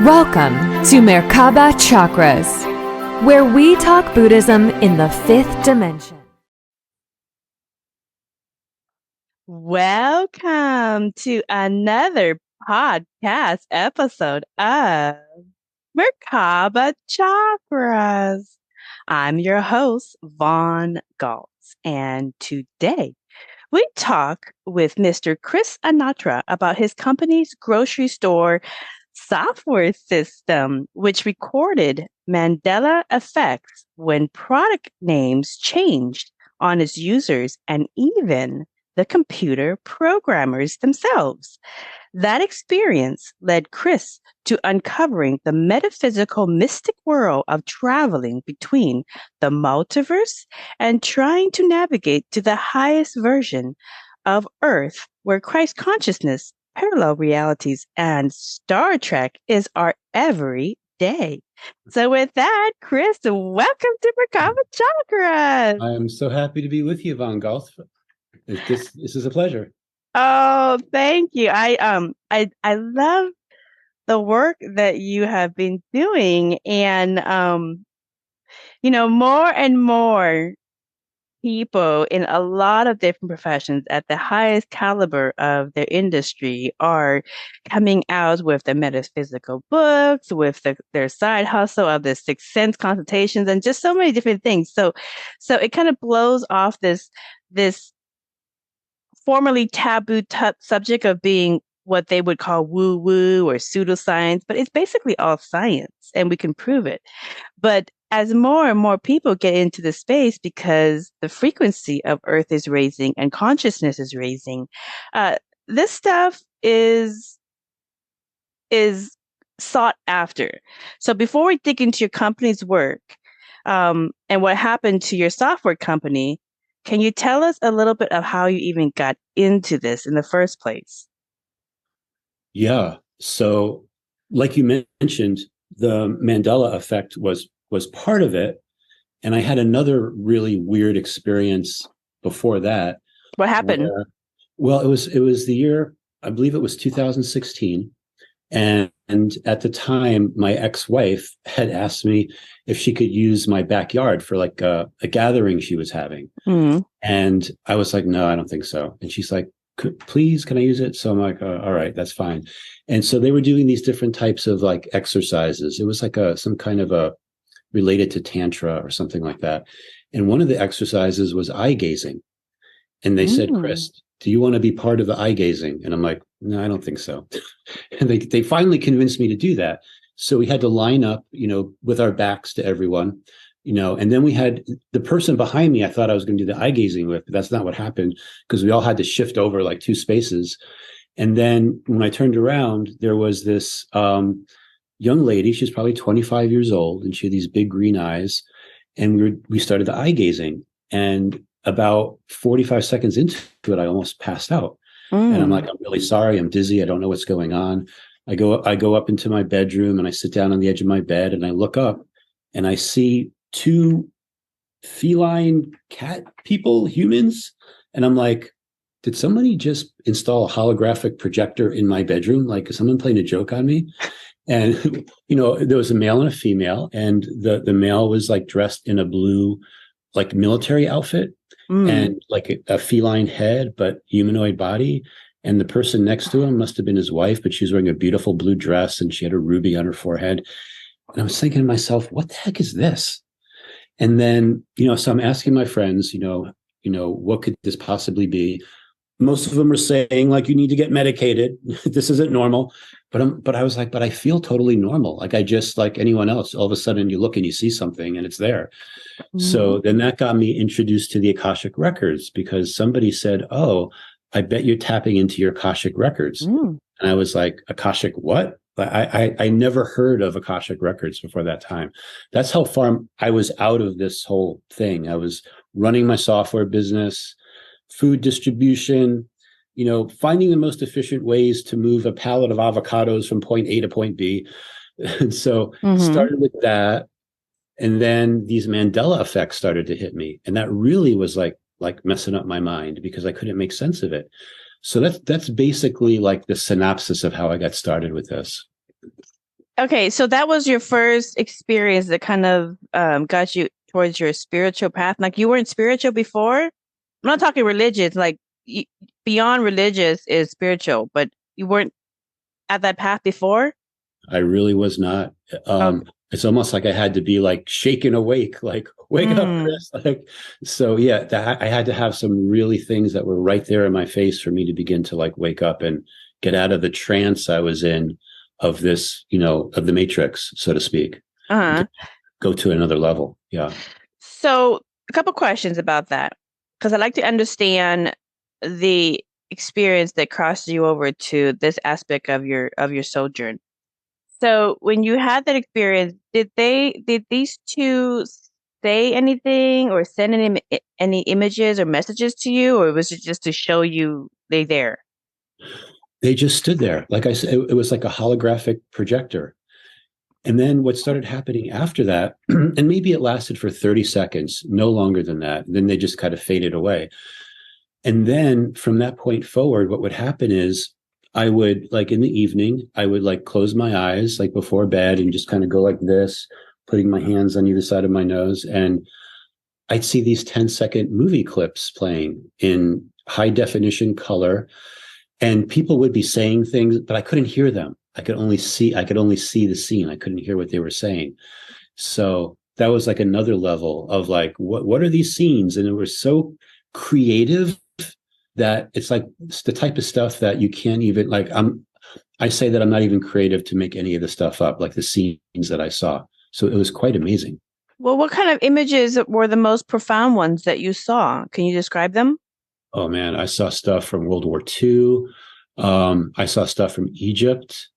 Welcome to Merkaba Chakras, where we talk Buddhism in the fifth dimension. Welcome to another podcast episode of Merkaba Chakras. I'm your host, Vaughn Galt, and today we talk with Mr. Chris Anatra about his company's grocery store software system, which recorded Mandela Effects when product names changed on its users and even the computer programmers themselves. That experience led Chris to uncovering the metaphysical mystic world of traveling between the multiverse and trying to navigate to the highest version of Earth, where Christ consciousness, parallel realities, and Star Trek is our every day. So with that, Chris, welcome to Merkaba Chakras. I am so happy to be with you, Von Golf. This is a pleasure. Oh, thank you. I love the work that you have been doing, and more and more people in a lot of different professions at the highest caliber of their industry are coming out with the metaphysical books, with their side hustle of the sixth sense consultations, and just so many different things. So it kind of blows off this formerly taboo subject of being what they would call woo-woo or pseudoscience, but it's basically all science, and we can prove it. But as more and more people get into the space, because the frequency of Earth is raising and consciousness is raising, this stuff is sought after. So before we dig into your company's work and what happened to your software company, can you tell us a little bit of how you even got into this in the first place? Yeah. So, like you mentioned, the Mandela effect was part of it, and I had another really weird experience before that. What happened? Well, it was the year, I believe it was 2016, and at the time, my ex-wife had asked me if she could use my backyard for like a gathering she was having, and I was like, no, I don't think so. And she's like, please, can I use it? So I'm like, all right, that's fine. And so they were doing these different types of like exercises. It was like some kind of a related to Tantra or something like that. And one of the exercises was eye gazing. And they said, Chris, do you want to be part of the eye gazing? And I'm like, no, I don't think so. And they finally convinced me to do that. So we had to line up, with our backs to everyone, and then we had the person behind me. I thought I was going to do the eye gazing with, but that's not what happened, because we all had to shift over like two spaces. And then when I turned around, there was this young lady. She's probably 25 years old, and she had these big green eyes. And we started the eye gazing. And about 45 seconds into it, I almost passed out. And I'm like, I'm really sorry. I'm dizzy. I don't know what's going on. I go up into my bedroom, and I sit down on the edge of my bed, and I look up, and I see two feline cat people, humans. And I'm like, did somebody just install a holographic projector in my bedroom? Like, is someone playing a joke on me? And, there was a male and a female, and the male was like dressed in a blue, like military outfit and like a feline head, but humanoid body. And the person next to him must have been his wife, but she was wearing a beautiful blue dress, and she had a ruby on her forehead. And I was thinking to myself, what the heck is this? And then, so I'm asking my friends, what could this possibly be? Most of them are saying, like, you need to get medicated. This isn't normal. But I was like, but I feel totally normal. Like, I just, like anyone else, all of a sudden you look and you see something and it's there. So then that got me introduced to the Akashic records, because somebody said, oh, I bet you're tapping into your Akashic records. And I was like, Akashic what? I never heard of Akashic records before that time. That's how far I was out of this whole thing. I was running my software business, food distribution, finding the most efficient ways to move a pallet of avocados from point A to point B. And so started with that. And then these Mandela effects started to hit me. And that really was like messing up my mind, because I couldn't make sense of it. So that's basically like the synopsis of how I got started with this. Okay, so that was your first experience that kind of got you towards your spiritual path. Like you weren't spiritual before. I'm not talking religious. Like beyond religious is spiritual, but you weren't at that path before. I really was not. Okay. It's almost like I had to be like shaken awake, like wake up, Mm, Chris. Like, so yeah, I had to have some really things that were right there in my face for me to begin to like wake up and get out of the trance I was in of this, of the matrix, so to speak, and uh-huh. to go to another level. Yeah. So a couple questions about that, because I'd like to understand the experience that crossed you over to this aspect of your sojourn. So when you had that experience, did these two say anything or send any images or messages to you, or was it just to show you they there? They just stood there. Like I said, it was like a holographic projector. And then what started happening after that, and maybe it lasted for 30 seconds, no longer than that. Then they just kind of faded away. And then from that point forward, what would happen is I would, like in the evening, I would like close my eyes like before bed and just kind of go like this, putting my hands on either side of my nose. And I'd see these 10-second movie clips playing in high definition color. And people would be saying things, but I couldn't hear them. I could only see the scene. I couldn't hear what they were saying. So that was like another level of like, what are these scenes? And it was so creative that it's the type of stuff that you can't even like. I say that I'm not even creative to make any of the stuff up, like the scenes that I saw. So it was quite amazing. Well, what kind of images were the most profound ones that you saw? Can you describe them? Oh man, I saw stuff from World War II. I saw stuff from Egypt.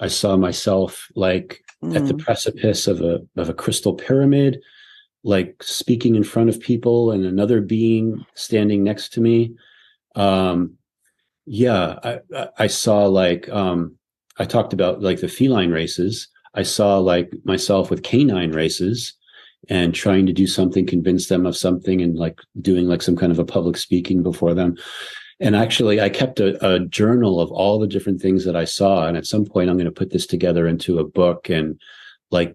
I saw myself like at the Mm. precipice of a crystal pyramid, like speaking in front of people, and another being standing next to me. Um, yeah, I saw like I talked about like the feline races. I saw like myself with canine races and trying to do something, convince them of something, and like doing like some kind of a public speaking before them. And actually, I kept a journal of all the different things that I saw. And at some point, I'm going to put this together into a book and like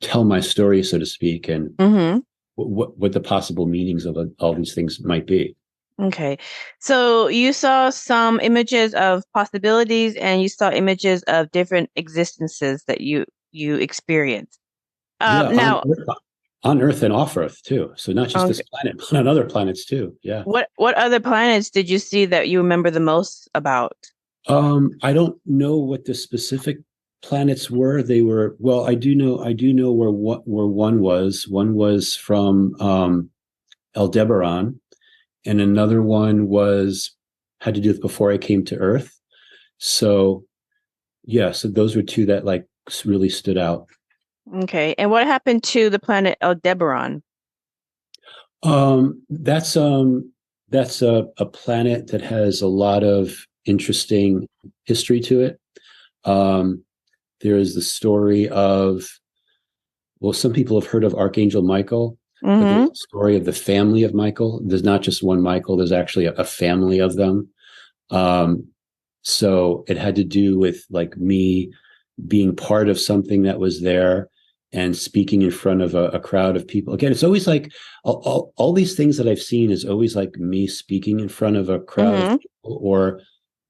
tell my story, so to speak, and Mm-hmm. what the possible meanings of all these things might be. Okay. So you saw some images of possibilities and you saw images of different existences that you experienced. Yeah, Now, on Earth and off Earth too. So not just this okay, planet, but on other planets too. Yeah. what other planets did you see that you remember the most about? I don't know what the specific planets were. They were, well, I do know where one was. One was from Aldebaran, and another one was had to do with before I came to Earth. So yeah, so those were two that like really stood out. Okay. And what happened to the planet Aldebaran? That's a planet that has a lot of interesting history to it. Um, there is the story of, well, some people have heard of Archangel Michael, but there's Mm-hmm. a story of the family of Michael. There's not just one Michael, there's actually a family of them. Um, so it had to do with like me being part of something that was there and speaking in front of a crowd of people. Again, it's always like all these things that I've seen is always like me speaking in front of a crowd of Mm-hmm. people, or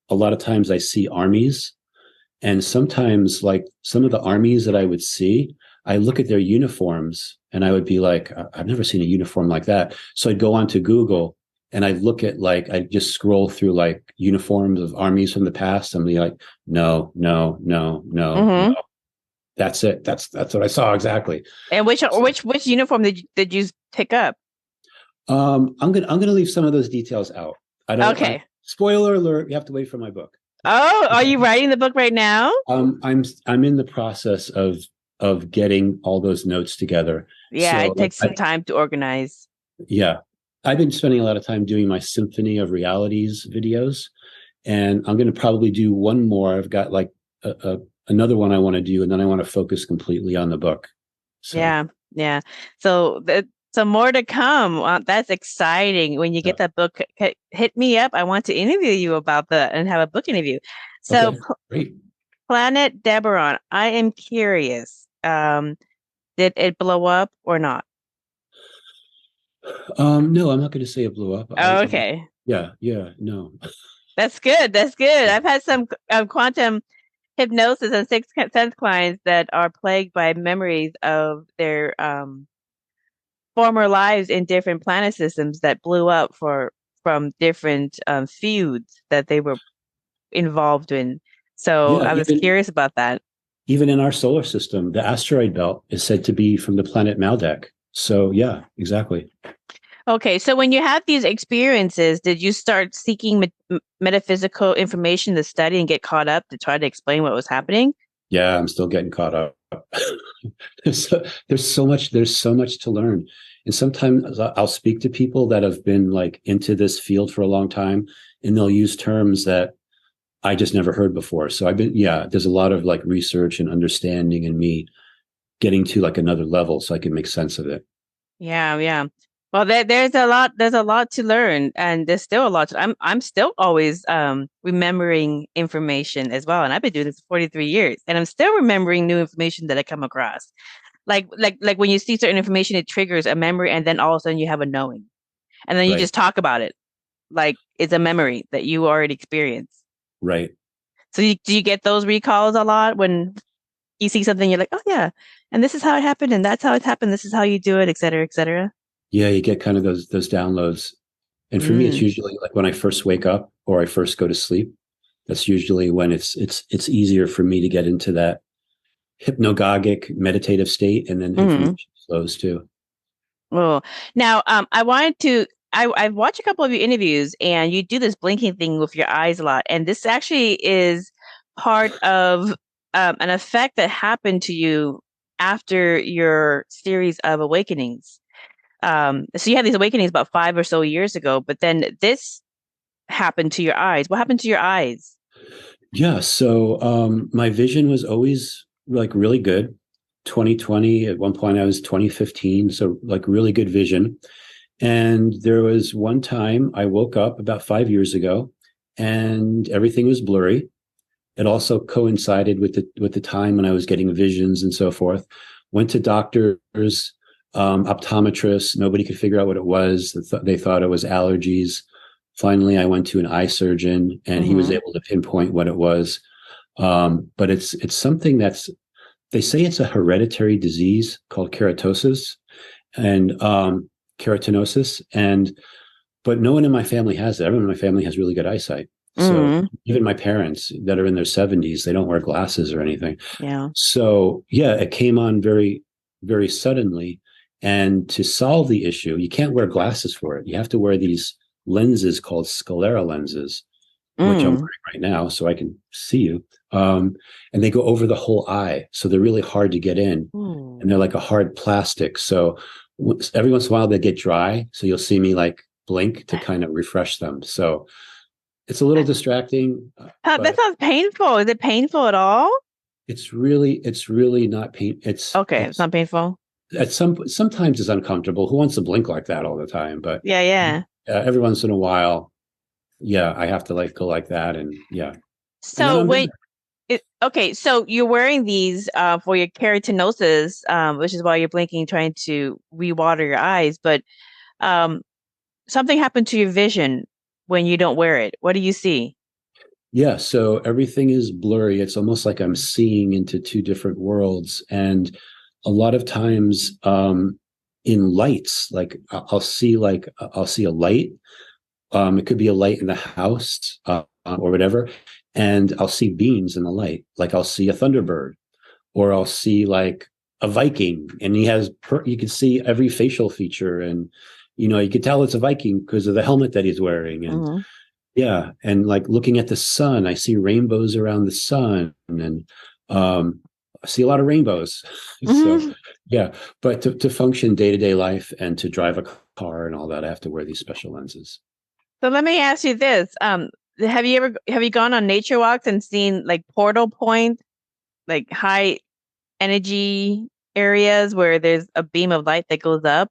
a lot of times I see armies. And sometimes, like some of the armies that I would see, I look at their uniforms and I would be like, I've never seen a uniform like that. So I'd go onto Google and I'd look at like, I just scroll through like uniforms of armies from the past and be like, no, no, no, no, no. Mm-hmm. That's it. That's what I saw exactly. And which So, which uniform did you pick up? I'm gonna leave some of those details out. I Okay. spoiler alert, you have to wait for my book. Oh, are you writing the book right now? I'm in the process of getting all those notes together. Yeah, So it takes some time to organize. yeah, I've been spending a lot of time doing my Symphony of Realities videos, and I'm going to probably do one more. I've got like another one I want to do, and then I want to focus completely on the book. So Yeah, yeah. So some more to come. That's exciting. When you yeah. get that book, hit me up. I want to interview you about and have a book interview. So Okay, great. planet Deberon, I am curious. Did it blow up or not? No, I'm not going to say it blew up. Oh, okay. Yeah, no. That's good. That's good. I've had some quantum hypnosis and sixth sense clients that are plagued by memories of their former lives in different planet systems that blew up from different feuds that they were involved in. So Yeah, I was curious about that. even in our solar system, the asteroid belt is said to be from the planet Maldek. So yeah, exactly. Okay, so when you had these experiences, did you start seeking metaphysical information to study and get caught up to try to explain what was happening? Yeah, I'm still getting caught up. There's so much to learn. And sometimes I'll speak to people that have been like into this field for a long time, and they'll use terms that I just never heard before. So there's a lot of like research and understanding and me getting to like another level so I can make sense of it. Yeah, yeah. Well, there's a lot to learn, and there's still a lot I'm still always remembering information as well, and I've been doing this for 43 years, and I'm still remembering new information that I come across. Like when you see certain information, it triggers a memory, and then all of a sudden you have a knowing, and then you Right. just talk about it like it's a memory that you already experienced. Right. So do you get those recalls a lot when you see something, you're like, oh yeah, and this is how it happened, and that's how it happened. This is how you do it, et cetera, et cetera. Yeah, you get kind of those downloads. And for me, it's Mm. usually like when I first wake up or I first go to sleep. That's usually when it's easier for me to get into that hypnagogic meditative state, and then Mm. information flows too. Oh, now I wanted to. I've watched a couple of your interviews, and you do this blinking thing with your eyes a lot, and this actually is part of an effect that happened to you after your series of awakenings. So you had these awakenings about 5 or so years ago, but then this happened to your eyes. What happened to your eyes? Yeah. So my vision was always like really good. 2020, at one point I was 2015. So like really good vision. And there was one time I woke up about 5 years ago and everything was blurry. It also coincided with the time when I was getting visions and so forth. Went to doctors, optometrists. Nobody could figure out what it was. They thought it was allergies. Finally, I went to an eye surgeon, and he was Mm-hmm. able to pinpoint what it was. But it's something that's, they say it's a hereditary disease called keratosis and keratinosis, and but no one in my family has it. Everyone in my family has really good eyesight. So Mm-hmm. even my parents that are in their 70s, they don't wear glasses or anything. Yeah. So yeah, it came on very, very suddenly. And to solve the issue, you can't wear glasses for it. You have to wear these lenses called sclera lenses, which I'm Mm. wearing right now, so I can see you. And they go over the whole eye, so they're really hard to get in, and they're Ooh. like a hard plastic. So every once in a while they get dry, so you'll see me like blink to kind of refresh them. So it's a little distracting, That but sounds painful. Is it painful at all? it's really not pain. Okay, it's It's not painful. at sometimes it's uncomfortable. Who wants to blink like that all the time? But Yeah, yeah. every once in a while, yeah, I have to like go like that, and yeah, and then So I'm better. okay, so you're wearing these for your keratinosis, which is why you're blinking, trying to rewater your eyes. But um, something happened to your vision when you don't wear it. What do you see? Yeah, so everything is blurry. It's almost like I'm seeing into two different worlds. And a lot of times in lights, like I'll see a light. It could be a light in the house or whatever. And I'll see beams in the light. Like I'll see a thunderbird, or I'll see like a Viking, and you can see every facial feature, and you can tell it's a Viking because of the helmet that he's wearing. And Hmm. yeah, and like looking at the sun, I see rainbows around the sun, and I see a lot of rainbows. So Hmm. yeah, but to function day to day life and to drive a car and all that, I have to wear these special lenses. So let me ask you this: have you gone on nature walks and seen like portal points, like high energy areas where there's a beam of light that goes up?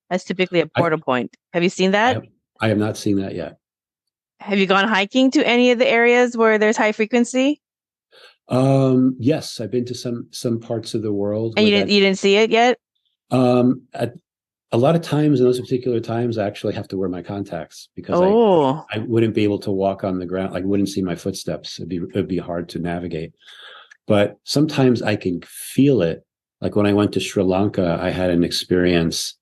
That's typically a I portal point. Have you seen I that? have I have not seen that yet. Have you gone hiking to any of the areas where there's high frequency? Yes, I've been to some parts of the world And where you didn't see it yet? at a lot of times in those particular times, I actually have to wear my contacts because Oh, I wouldn't be able to walk on the ground. I wouldn't see my footsteps. It'd be hard to navigate. But sometimes I can feel it. Like when I went to Sri Lanka, I had an experience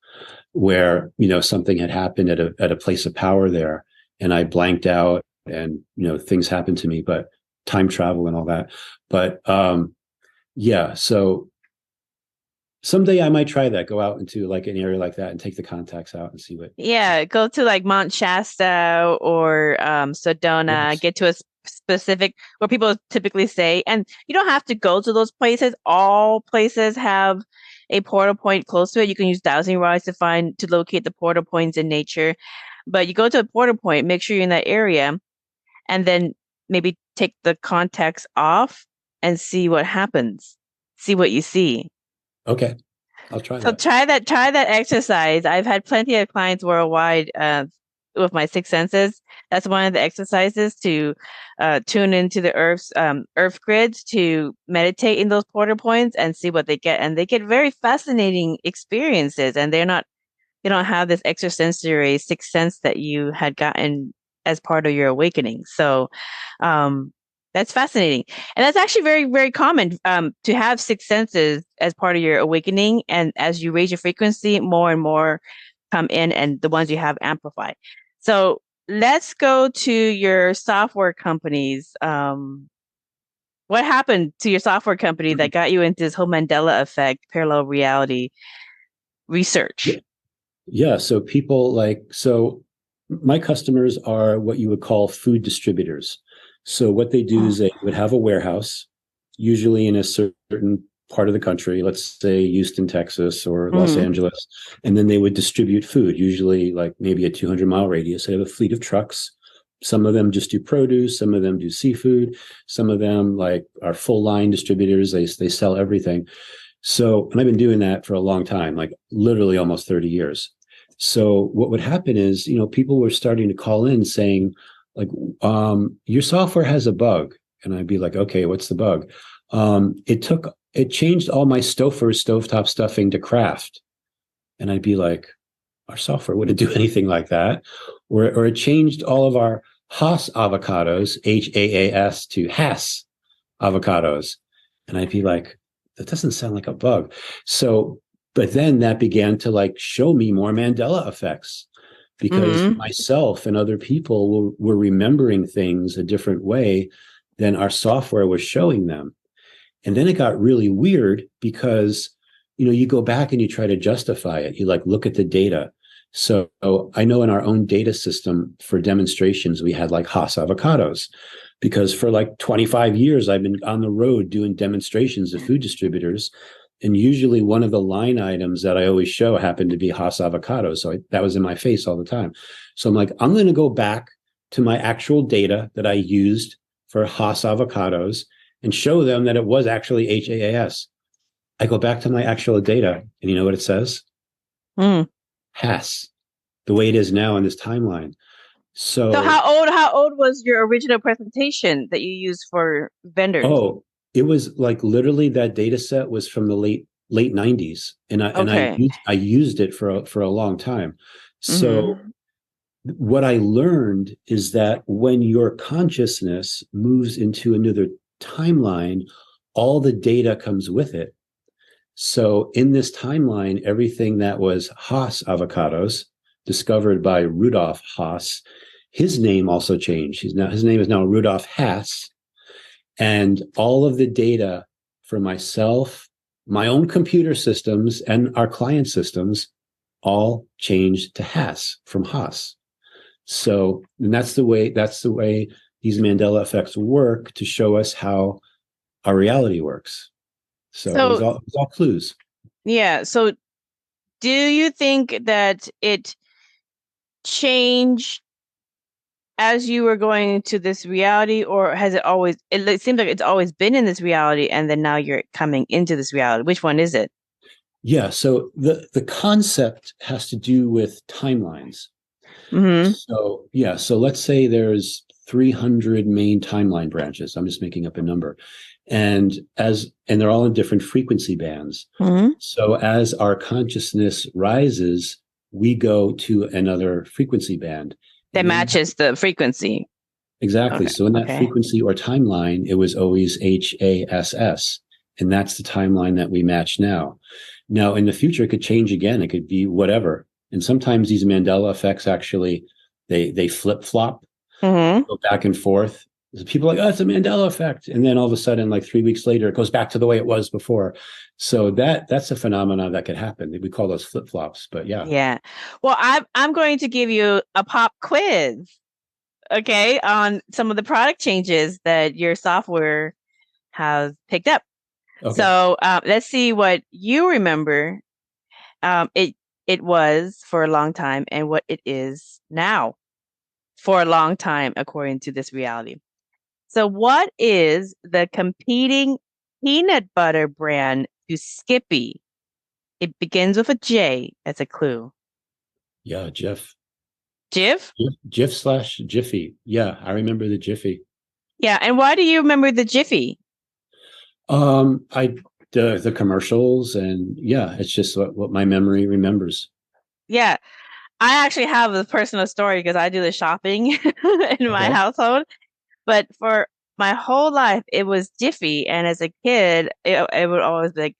where, something had happened at a place of power there, and I blanked out, and things happened to me, but time travel and all that. But yeah, so someday I might try that, go out into like an area like that and take the contacts out and see what. yeah. Go to like Mount Shasta or Sedona, Yes. get to a specific where people typically stay. And you don't have to go to those places. All places have a portal point close to it. You can use dowsing rods to locate the portal points in nature. But you go to a portal point, make sure you're in that area, and then maybe take the contacts off and see what happens. See what you see. Okay, I'll try So that. try that exercise. I've had plenty of clients worldwide with my six senses. That's one of the exercises to tune into the earth grids to meditate in those portal points and see what they get. And they get very fascinating experiences. And they don't have this extrasensory sixth sense that you had gotten as part of your awakening. So that's fascinating. And that's actually very, very common to have six senses as part of your awakening. And as you raise your frequency, more and more come in, and the ones you have amplify. So let's go to your software companies. What happened to your software company that got you into this whole Mandela effect, parallel reality research? Yeah, so my customers are what you would call food distributors. So what they do is they would have a warehouse, usually in a certain part of the country, let's say Houston, Texas, or Los Angeles, and then they would distribute food, usually like maybe a 200-mile radius. They have a fleet of trucks. Some of them just do produce, some of them do seafood, some of them like are full line distributors. They sell everything. So, and I've been doing that for a long time, like literally almost 30 years. So what would happen is, people were starting to call in saying, like, your software has a bug. And I'd be like, okay, what's the bug? It changed all my stovetop stuffing to craft. And I'd be like, our software wouldn't do anything like that. Or it changed all of our Haas avocados, HAAS, to Haas avocados. And I'd be like, that doesn't sound like a bug. So, but then that began to like show me more Mandela effects, because myself and other people were remembering things a different way than our software was showing them. And then it got really weird because, you go back and you try to justify it. You like look at the data. So I know in our own data system for demonstrations, we had like Haas avocados, because for like 25 years, I've been on the road doing demonstrations of food distributors. And usually one of the line items that I always show happened to be Haas avocados. So that was in my face all the time. So I'm like, I'm going to go back to my actual data that I used for Haas avocados and show them that it was actually HAAS. I go back to my actual data, and you know what it says? Haas, the way it is now in this timeline. So how old was your original presentation that you used for vendors? Oh, it was like literally that data set was from the late 90s, and I used it for a long time. So what I learned is that when your consciousness moves into another timeline, all the data comes with it. So in this timeline, everything that was Haas avocados, discovered by Rudolf Haas, his name also changed. His name is now Rudolf Haas. And all of the data for myself, my own computer systems, and our client systems all changed to Haas from Haas. So, and that's the way these Mandela effects work, to show us how our reality works. So it was all clues. Yeah. So do you think that it changed as you were going into this reality, or has it seems like it's always been in this reality and then now you're coming into this reality? Which one is it? Yeah. So the concept has to do with timelines. So yeah. So let's say there's 300 main timeline branches. I'm just making up a number. And they're all in different frequency bands. Mm-hmm. So as our consciousness rises, we go to another frequency band. That matches the frequency. Exactly. Okay. So in that frequency or timeline, it was always HASS. And that's the timeline that we match now. Now, in the future, it could change again. It could be whatever. And sometimes these Mandela effects actually, they flip-flop, go back and forth. People are like, oh, it's a Mandela effect. And then all of a sudden, like 3 weeks later, it goes back to the way it was before. So that's a phenomenon that could happen. We call those flip-flops, but yeah. Yeah. Well, I'm going to give you a pop quiz, okay, on some of the product changes that your software has picked up. Okay. So let's see what you remember. It was for a long time and what it is now for a long time, according to this reality. So what is the competing peanut butter brand to Skippy? It begins with a J as a clue. Yeah, Jif. Jif? Jif / Jiffy. Yeah, I remember the Jiffy. Yeah, and why do you remember the Jiffy? The commercials, and yeah, it's just what my memory remembers. Yeah, I actually have a personal story because I do the shopping in my household. But for my whole life, it was Jiffy, and as a kid, it would always be like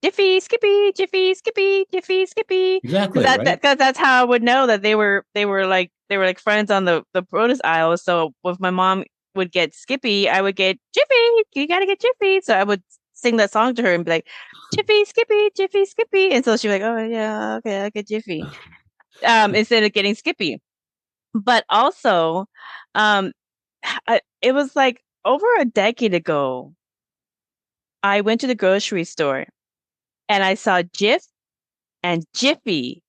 Jiffy, Skippy, Jiffy, Skippy, Jiffy, Skippy. Exactly, right? Because that's how I would know that they were like friends on the produce aisle. So if my mom would get Skippy, I would get Jiffy. You gotta get Jiffy. So I would sing that song to her and be like, Jiffy, Skippy, Jiffy, Skippy. And so she'd be like, oh yeah, okay, I get Jiffy. Instead of getting Skippy. But also, it was like over a decade ago, I went to the grocery store and I saw Jif and Jiffy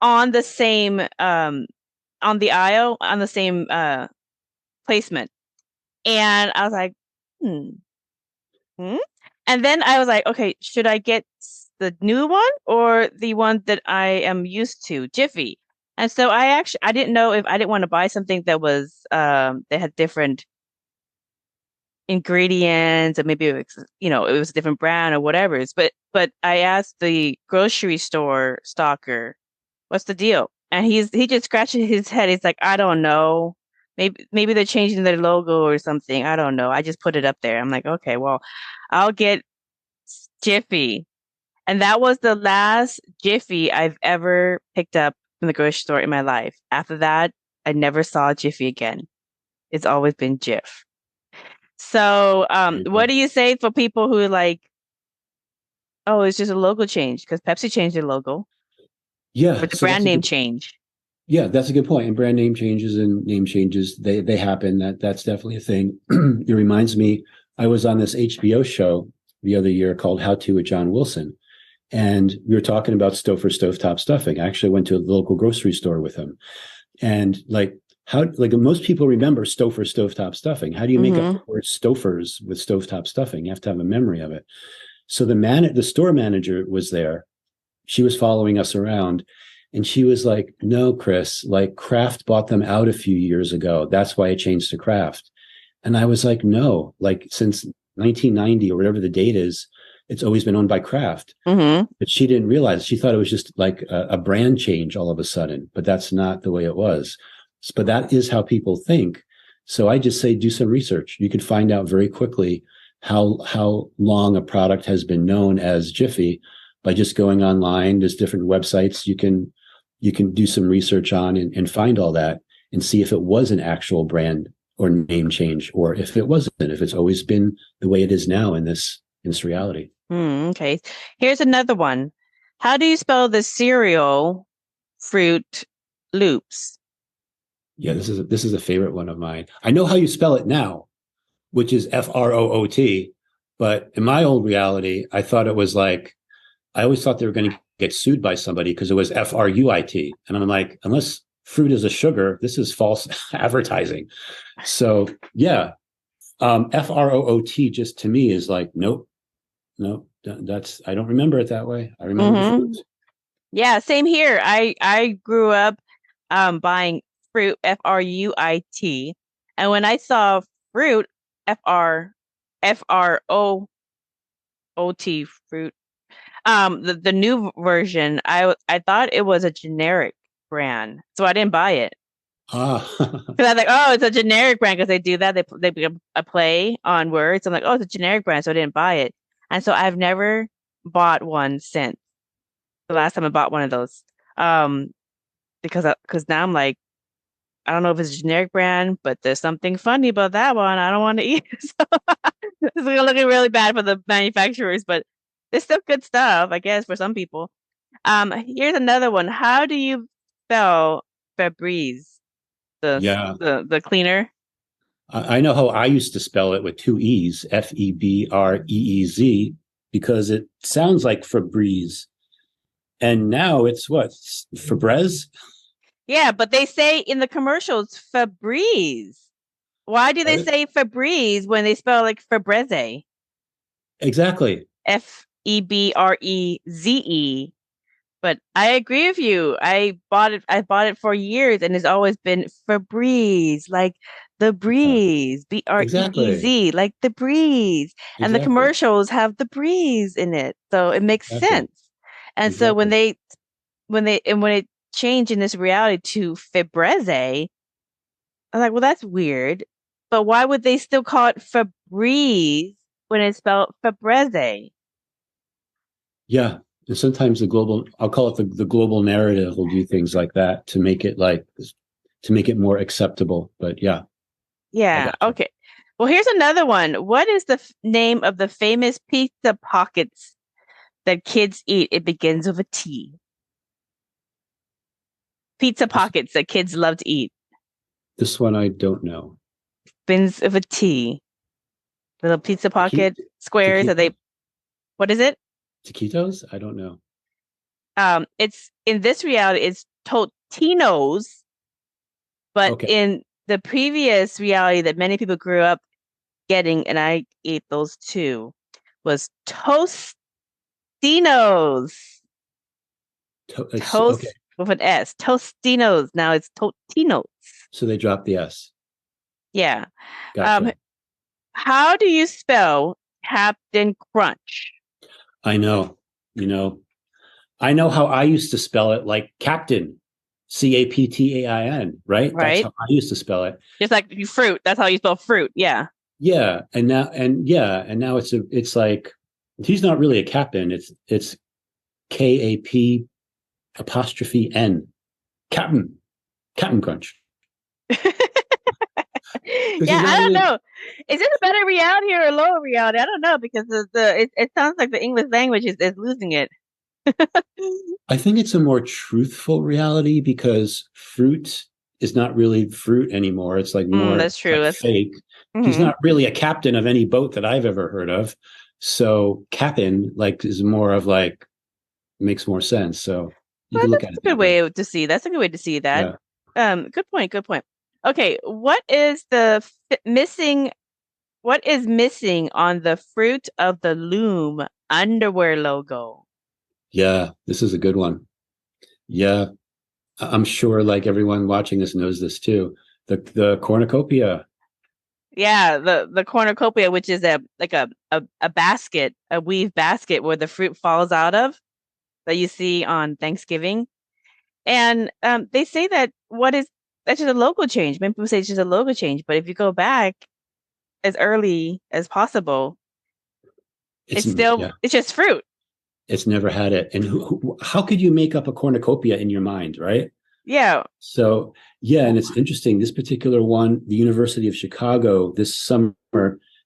on the same on the aisle, on the same placement. And I was like, And then I was like, okay, should I get the new one or the one that I am used to, Jiffy? And so I didn't know if I didn't want to buy something that was that had different ingredients, or maybe it was a different brand or whatever. But I asked the grocery store stalker, what's the deal? And he just scratches his head. He's like, I don't know. Maybe they're changing their logo or something. I don't know. I just put it up there. I'm like, okay, well, I'll get Jiffy. And that was the last Jiffy I've ever picked up from the grocery store in my life. After that, I never saw Jiffy again. It's always been Jif. So what do you say for people who like, oh, it's just a logo change because Pepsi changed their logo? Yeah. Or the brand name change. Yeah, that's a good point. And brand name changes and name changes, they happen. That's definitely a thing. It reminds me, I was on this HBO show the other year called How To with John Wilson. And we were talking about stovetop stuffing. I actually went to a local grocery store with him. And most people remember stovetop stuffing. How do you make up the word stofers with stovetop stuffing? You have to have a memory of it. So the store manager was there. She was following us around. And she was like, no, Chris, like Kraft bought them out a few years ago. That's why it changed to Kraft. And I was like, no, like since 1990 or whatever the date is, it's always been owned by Kraft. But she didn't realize. She thought it was just like a brand change all of a sudden, but that's not the way it was. But that is how people think. So I just say, do some research. You could find out very quickly how long a product has been known as Jiffy by just going online. There's different websites you can do some research on and find all that and see if it was an actual brand or name change, or if it wasn't, if it's always been the way it is now in this reality. Okay. Here's another one. How do you spell the cereal Fruit Loops? Yeah, this is a favorite one of mine. I know how you spell it now, which is Froot, but in my old reality, I thought it was like, I always thought they were going to get sued by somebody because it was Fruit. And I'm like, unless fruit is a sugar, this is false advertising. So yeah, Froot just to me is like, nope, I don't remember it that way. I remember fruit. Yeah, same here. I grew up buying fruit, Fruit, And when I saw fruit, FROOT fruit, the new version, I thought it was a generic brand, so I didn't buy it. Ah, Because I was like, oh, it's a generic brand because they do that. They become a play on words. I'm like, oh, it's a generic brand, so I didn't buy it. And so I've never bought one since the last time I bought one of those. Because now I'm like, I don't know if it's a generic brand, but there's something funny about that one. I don't want to eat it. So it's looking really bad for the manufacturers, but it's still good stuff, I guess, for some people. Here's another one. How do you spell Febreze? yeah. The cleaner. I know how I used to spell it with two E's, Febreez, because it sounds like Febreze. And now it's what? Febreze? Yeah, but they say in the commercials Febreze. Why do they say Febreze when they spell like Febreze? Exactly. Febreze. But I agree with you. I bought it for years and it's always been Febreze, like the breeze, Exactly. Breez, like the breeze. And the Exactly. commercials have the breeze in it. So it makes Exactly. sense. And so Exactly. when it changed in this reality to Febreze, I'm like, well, that's weird. But why would they still call it Febreze when it's spelled Febreze? Yeah. And sometimes I'll call it the global narrative will do things like that to make it more acceptable. But yeah, I Yeah. gotcha. Okay. Well, here's another one. What is the name of the famous pizza pockets that kids eat? It begins with a T. Pizza This, pockets that kids love to eat. this one I don't know. Begins with a T. Little pizza pocket squares that Taquito? they. What is it? Taquitos? I don't know. It's in this reality. It's Totinos, but Okay. in the previous reality that many people grew up getting, and I ate those too, was Tostinos. Okay. Toast with an S. Tostinos. Now it's Totinos. So they dropped the S. Yeah. Um, Gotcha. how do you spell Captain Crunch? I know. You know, I know how I used to spell it, like Captain, Captain, right? That's Right? how I used to spell it. Just like fruit. That's how you spell fruit. Yeah. Yeah, and now it's like he's not really a captain. It's KAP apostrophe N. Captain Crunch. Because Yeah, he's I not don't really know. Is this a better reality or a lower reality? I don't know because it sounds like the English language is losing it. I think it's a more truthful reality because fruit is not really fruit anymore. It's like more That's true. like That's fake. He's hmm not really a captain of any boat that I've ever heard of. So captain like is more of like makes more sense. So you Well, can look that's at it a good that way. way to see. That's a good way to see that. Yeah. Good point. Good point. Okay, what is the missing? What is missing on the Fruit of the Loom underwear logo? Yeah. This is a good one. Yeah. I'm sure like everyone watching this knows this too. The cornucopia. Yeah, the cornucopia, which is a basket, a weave basket where the fruit falls out of that you see on Thanksgiving. And they say that's just a logo change. Many people say it's just a logo change, but if you go back as early as possible, It's yeah. it's just fruit. It's never had it. And how could you make up a cornucopia in your mind, right? Yeah. So yeah, and it's interesting. This particular one, the University of Chicago this summer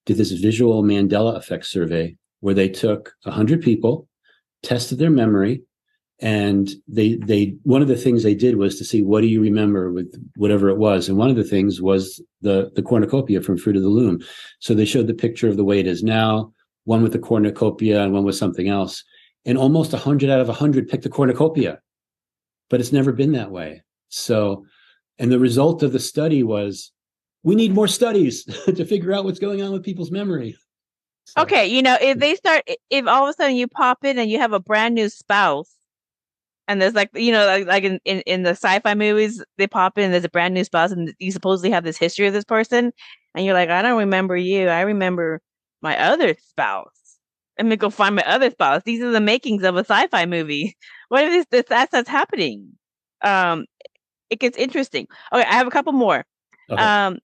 did this visual Mandela Effects survey where they took 100 people, tested their memory, and they one of the things they did was to see what do you remember with whatever it was, and one of the things was the cornucopia from Fruit of the Loom. So they showed the picture of the way it is now, one with the cornucopia and one with something else, and almost 100 out of 100 picked the cornucopia, but it's never been that way. So, and the result of the study was we need more studies to figure out what's going on with people's memory. So Okay, if all of a sudden you pop in and you have a brand new spouse And there's like, like in the sci-fi movies, they pop in, there's a brand new spouse, and you supposedly have this history of this person. And you're like, I don't remember you. I remember my other spouse. Let me go find my other spouse. These are the makings of a sci-fi movie. What if that's happening? It gets interesting. Okay, I have a couple more. Okay.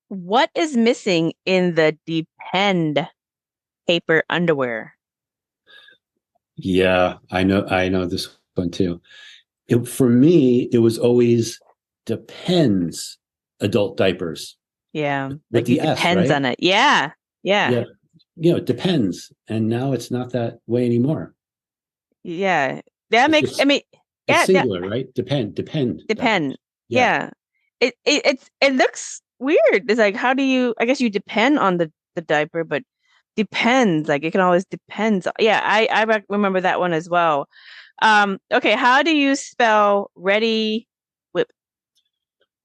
What is missing in the Depend paper underwear? Yeah, I know this one too. For me, it was always depends adult diapers Yeah, with like it the S, depends right? on it. Yeah, yeah, Yeah, it depends. And now it's not that way anymore. yeah. That It's makes. I just mean, it's yeah, that singular, right? Depend depend. diapers. Yeah, Yeah, it looks weird. It's like, how do you? I guess you depend on the diaper, but depends. Like it can always depends. Yeah, I remember that one as well. Okay, how do you spell ready whip?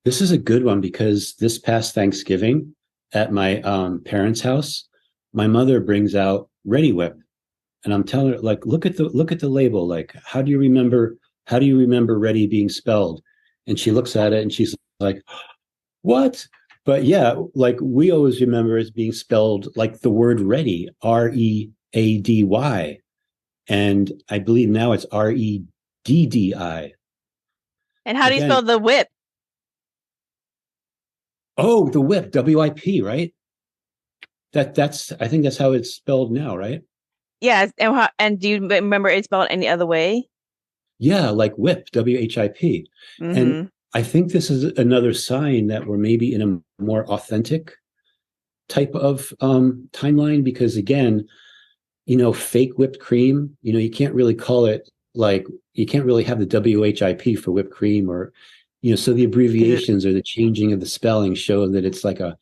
this is a good one because this past Thanksgiving at my parents' house, my mother brings out Ready Whip, and I'm telling her like, look at the label. Like, how do you remember Ready being spelled? And she looks at it and she's like, what? But yeah, like we always remember it being spelled like the word ready, Ready. And I believe now it's Reddi. And how do you spell Again, the whip? oh, the whip, WIP, right? That's I think that's how it's spelled now, right? Yes, and do you remember it spelled any other way? Yeah, like whip, WHIP. And Mm-hmm. I think this is another sign that we're maybe in a more authentic type of timeline because again, fake whipped cream, you can't really call it like you can't really have the WHIP for whipped cream or so the abbreviations or the changing of the spelling show that it's like a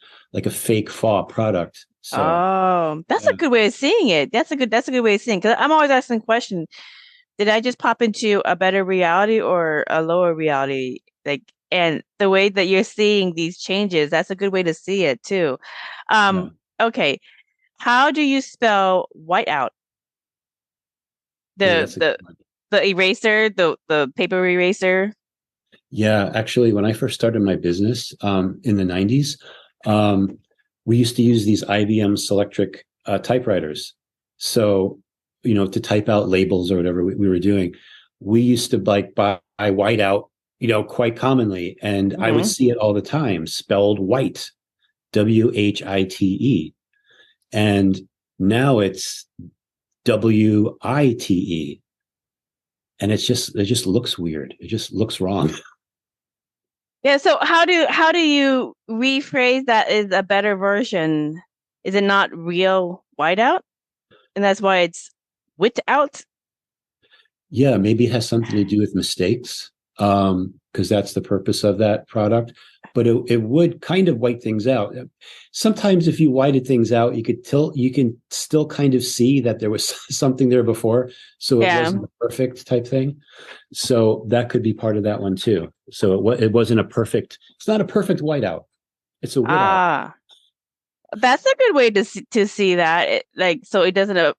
fake faux product. So Oh, that's a yeah, good way of seeing it. That's a good way of seeing. Because I'm always asking the question: did I just pop into a better reality or a lower reality? Like, and the way that you're seeing these changes, that's a good way to see it too. yeah. Um, okay, how do you spell whiteout? Oh, The that's a good the one. the eraser, the paper eraser. Yeah, actually, when I first started my business in the 90s, um, we used to use these IBM Selectric typewriters. So, to type out labels or whatever we were doing, we used to like buy whiteout, quite commonly. And I would Mm-hmm. see it all the time, spelled white, WHITE. And now it's WITE. And it just looks weird. It just looks wrong. Yeah, so how do you rephrase that is a better version? Is it not real whiteout? And that's why it's wit out? Yeah, maybe it has something to do with mistakes, because that's the purpose of that product. But it would kind of white things out. Sometimes if you whited things out, you can still kind of see that there was something there before, so it Yeah. wasn't a perfect type thing. So that could be part of that one too. So it wasn't a perfect. It's not a perfect whiteout. It's a wit out. Ah, that's a good way to see that. Like so it doesn't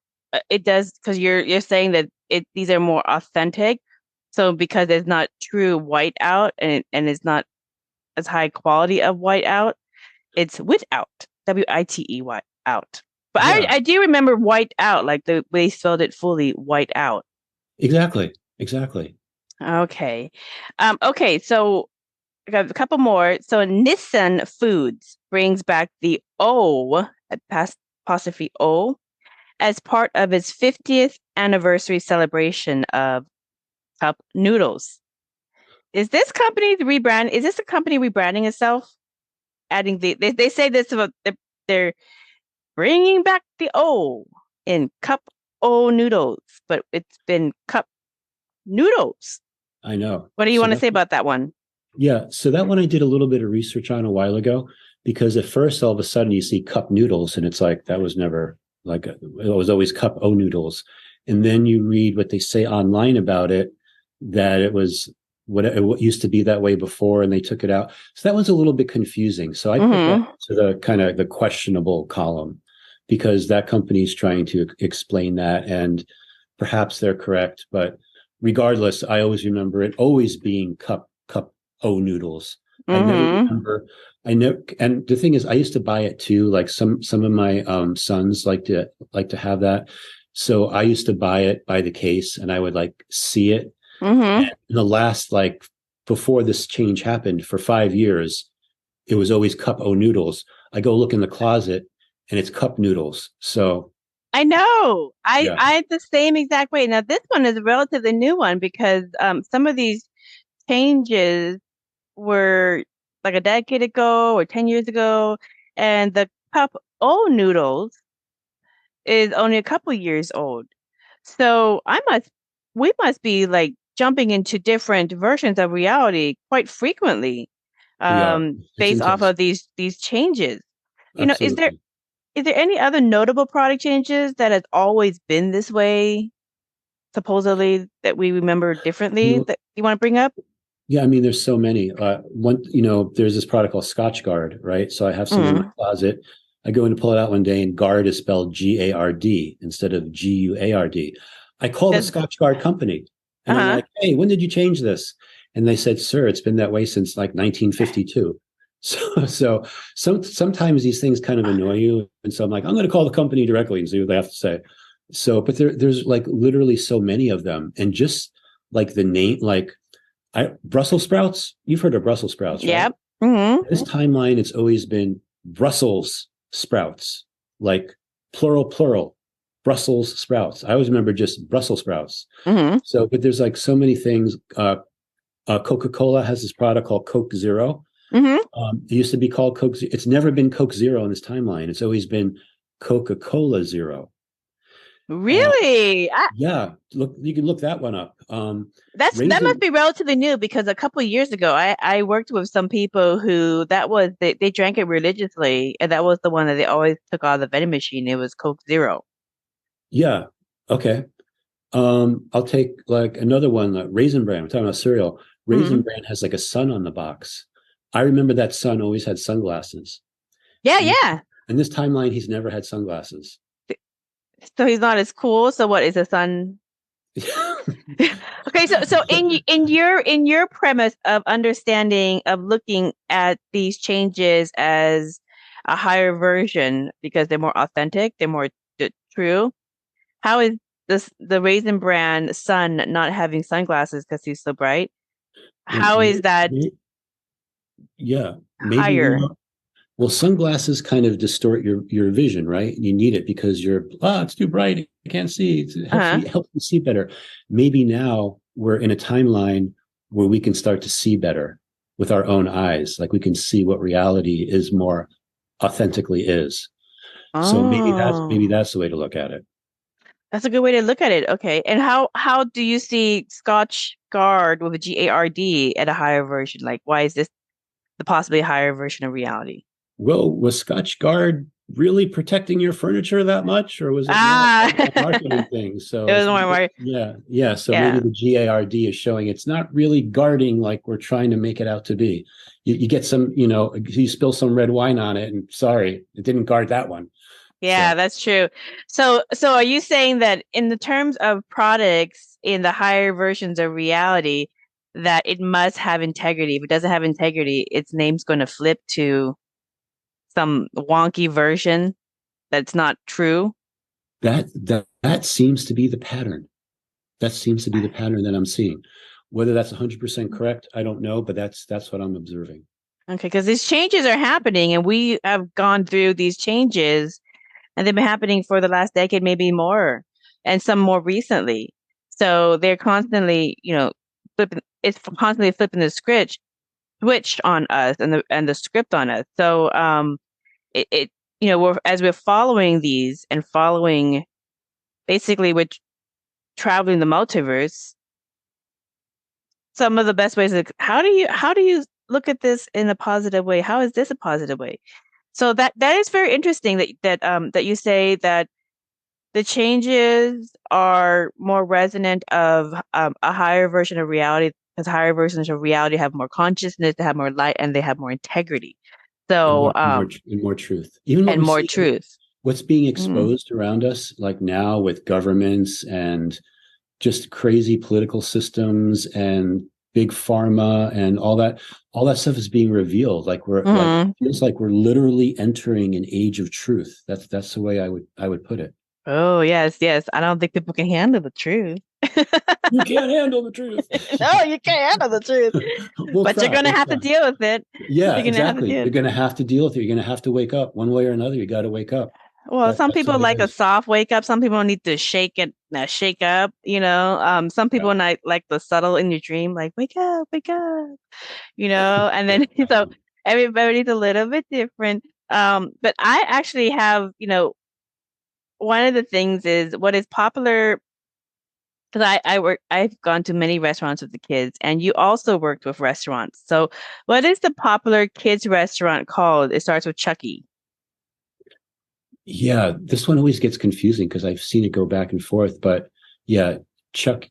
it does because you're saying that these are more authentic. So because it's not true whiteout and it's not as high quality of whiteout, it's wit out. WITE out. But I Yeah, I do remember white out, like the way they spelled it fully, white out. exactly. Okay. Okay, so I got a couple more. So Nissan Foods brings back the O, apostrophe O, as part of its 50th anniversary celebration of cup noodles. Is this company rebrand? Is this a company rebranding itself? Adding they say this about they're bringing back the O in cup O noodles, but it's been cup noodles. I know. What do you So want to say about that one? yeah, so that one I did a little bit of research on a while ago because at first all of a sudden you see cup noodles and it's like that was never it was always cup o noodles. And then you read what they say online about it that it was what it used to be that way before and they took it out. So that was a little bit confusing. So I put that Mm-hmm. to the kind of the questionable column because that company is trying to explain that and perhaps they're correct, but regardless, I always remember it always being cup o noodles. I never remember. I know, and the thing is, I used to buy it too. Like some of my sons like to have that, so I used to buy it by the case, and I would like see it. And in the last, like, before this change happened for 5 years, it was always cup o noodles. I go look in the closet, and it's cup noodles. So I know. yeah, I had the same exact way. Now this one is a relatively new one because some of these changes were like a decade ago or 10 years ago, and the cup O noodles is only a couple years old. So we must be like jumping into different versions of reality quite frequently, we are. It's based off intense. of these changes. You know, Absolutely. is there any other notable product changes that has always been this way, supposedly, that we remember differently You that you want to bring up? Yeah, I mean, there's so many. There's this product called Scotch Guard, right? So I have some in my closet. I go in to pull it out one day, and guard is spelled Gard instead of Guard. I call the Does Scotch Guard company, and I'm uh-huh. like, "Hey, when did you change this?" And they said, "Sir, it's been that way since like 1952." Sometimes these things kind of annoy you, and so I'm like, "I'm going to call the company directly and see what they have to say." So, but there's like literally so many of them, and just like the name, like Brussels sprouts. You've heard of Brussels sprouts, right? Yep. Mm-hmm. This timeline, it's always been Brussels sprouts, like plural, Brussels sprouts. I always remember just Brussels sprouts. Mm-hmm. So, but there's like so many things. Coca-Cola has this product called Coke Zero. Mm-hmm. It used to be called Coke. It's never been Coke Zero in this timeline. It's always been Coca-Cola Zero. Really? Yeah, look, you can look that one up. That must Raisin, be relatively new because a couple of years ago, I worked with some people who they drank it religiously, and that was the one that they always took out of the vending machine. It was Coke Zero. yeah, okay. I'll take like another one, like Raisin Bran. We're talking about cereal. Raisin Mm-hmm. Bran has like a sun on the box. I remember that son always had sunglasses. Yeah, And yeah. in this timeline, he's never had sunglasses. So he's not as cool. So what is the sun? Okay, so in your premise of understanding of looking at these changes as a higher version because they're more authentic, they're more true. How is the Raisin Bran son not having sunglasses because he's so bright? Well, How is that yeah, maybe higher? well, sunglasses kind of distort your vision, right? You need it because it's too bright. I can't see. It Uh-huh. helps you see better. Maybe now we're in a timeline where we can start to see better with our own eyes. Like we can see what reality is more authentically is. So maybe Oh, that's the way to look at it. that's a good way to look at it. Okay. And how do you see Scotch Guard with a Gard at a higher version? Like, why is this the possibly higher version of reality? Well, was Scotch Guard really protecting your furniture that much, or was it more Ah, a marketing thing? it So was more, yeah. So maybe yeah. the GARD is showing it's not really guarding like we're trying to make it out to be. You get some, you spill some red wine on it, and sorry, it didn't guard that one. Yeah, So that's true. So are you saying that in the terms of products in the higher versions of reality, that it must have integrity? If it doesn't have integrity, its name's going to flip to some wonky version that's not true? that seems to be the pattern. That seems to be the pattern that I'm seeing. Whether that's 100% correct, I don't know, but that's what I'm observing. Okay, because these changes are happening, and we have gone through these changes, and they've been happening for the last decade, maybe more, and some more recently. So they're constantly, flipping. It's constantly flipping the switch on us and the script on us. So it as we're following these and following basically we're traveling the multiverse. Some of the best ways how do you look at this in a positive way? How is this a positive way? So that is very interesting that you say that the changes are more resonant of a higher version of reality because higher versions of reality have more consciousness, they have more light, and they have more integrity. and So more truth. Even what and we more see, truth. what's being Mhm. exposed around us, like now with governments and just crazy political systems and big pharma and all that stuff is being revealed. Like like it feels like we're literally entering an age of truth. That's the way I would put it. Oh, yes, yes. I don't think people can handle the truth. You can't handle the truth. No, you can't handle the truth. But you're going to have to deal with it. Yeah, You're exactly. You're going to have to deal with it. You're going to have to wake up one way or another. You got to wake up. Well, some people like a soft wake up. Some people need to shake up, you know. Some people like the subtle in your dream, like wake up, you know, and then so everybody's a little bit different. But I actually have, you know, one of the things is what is popular because I've gone to many restaurants with the kids, and you also worked with restaurants. So what is the popular kids restaurant called? It starts with Chucky. Yeah, this one always gets confusing because I've seen it go back and forth. But yeah, Chuck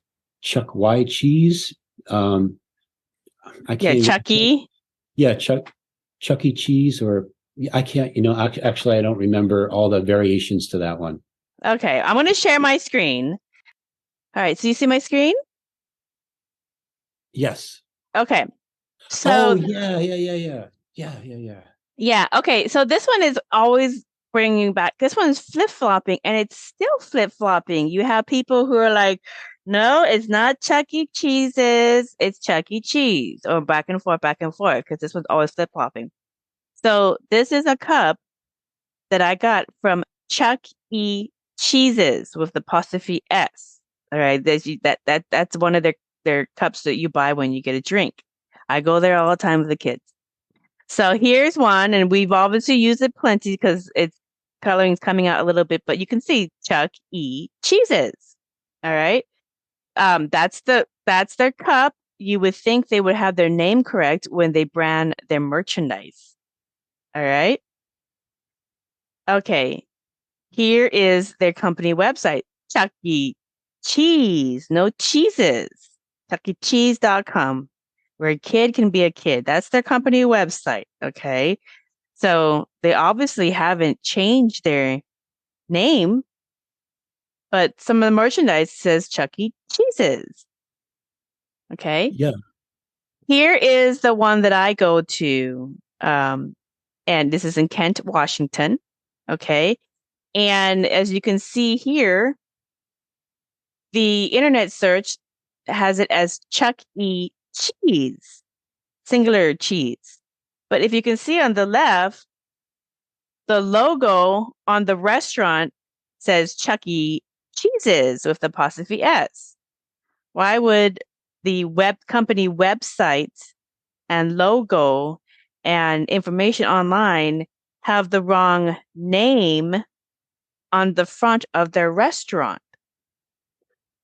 Y Cheese. I can't. Chucky. Yeah, Chuck E. Cheese, or I can't. You know, actually, I don't remember all the variations to that one. Okay, I'm going to share my screen. All right, so you see my screen? Yes. Okay. So. Oh yeah. Yeah. Okay. So this one is always bringing back. This one is flip flopping, and it's still flip flopping. You have people who are like, "No, it's not Chuck E. Cheese's. It's Chuck E. Cheese," or back and forth, because this one's always flip flopping. So this is a cup that I got from Chuck E. Cheese's with the apostrophe S. All right, that's one of their cups that you buy when you get a drink. I go there all the time with the kids. So here's one, and we've obviously used it plenty because its coloring's coming out a little bit, but you can see Chuck E. Cheese's. All right. That's their cup. You would think they would have their name correct when they brand their merchandise. All right. Okay. Here is their company website, Chuck E. Cheese, no cheeses, chuckecheese.com, where a kid can be a kid. That's their company website. Okay. So they obviously haven't changed their name, but some of the merchandise says Chuck E. Cheese's. Okay. Yeah. Here is the one that I go to. And this is in Kent, Washington. Okay. And as you can see here, the internet search has it as Chuck E. Cheese, singular cheese. But if you can see on the left, the logo on the restaurant says Chuck E. Cheese's with the apostrophe S. Why would the company website and logo and information online have the wrong name on the front of their restaurant?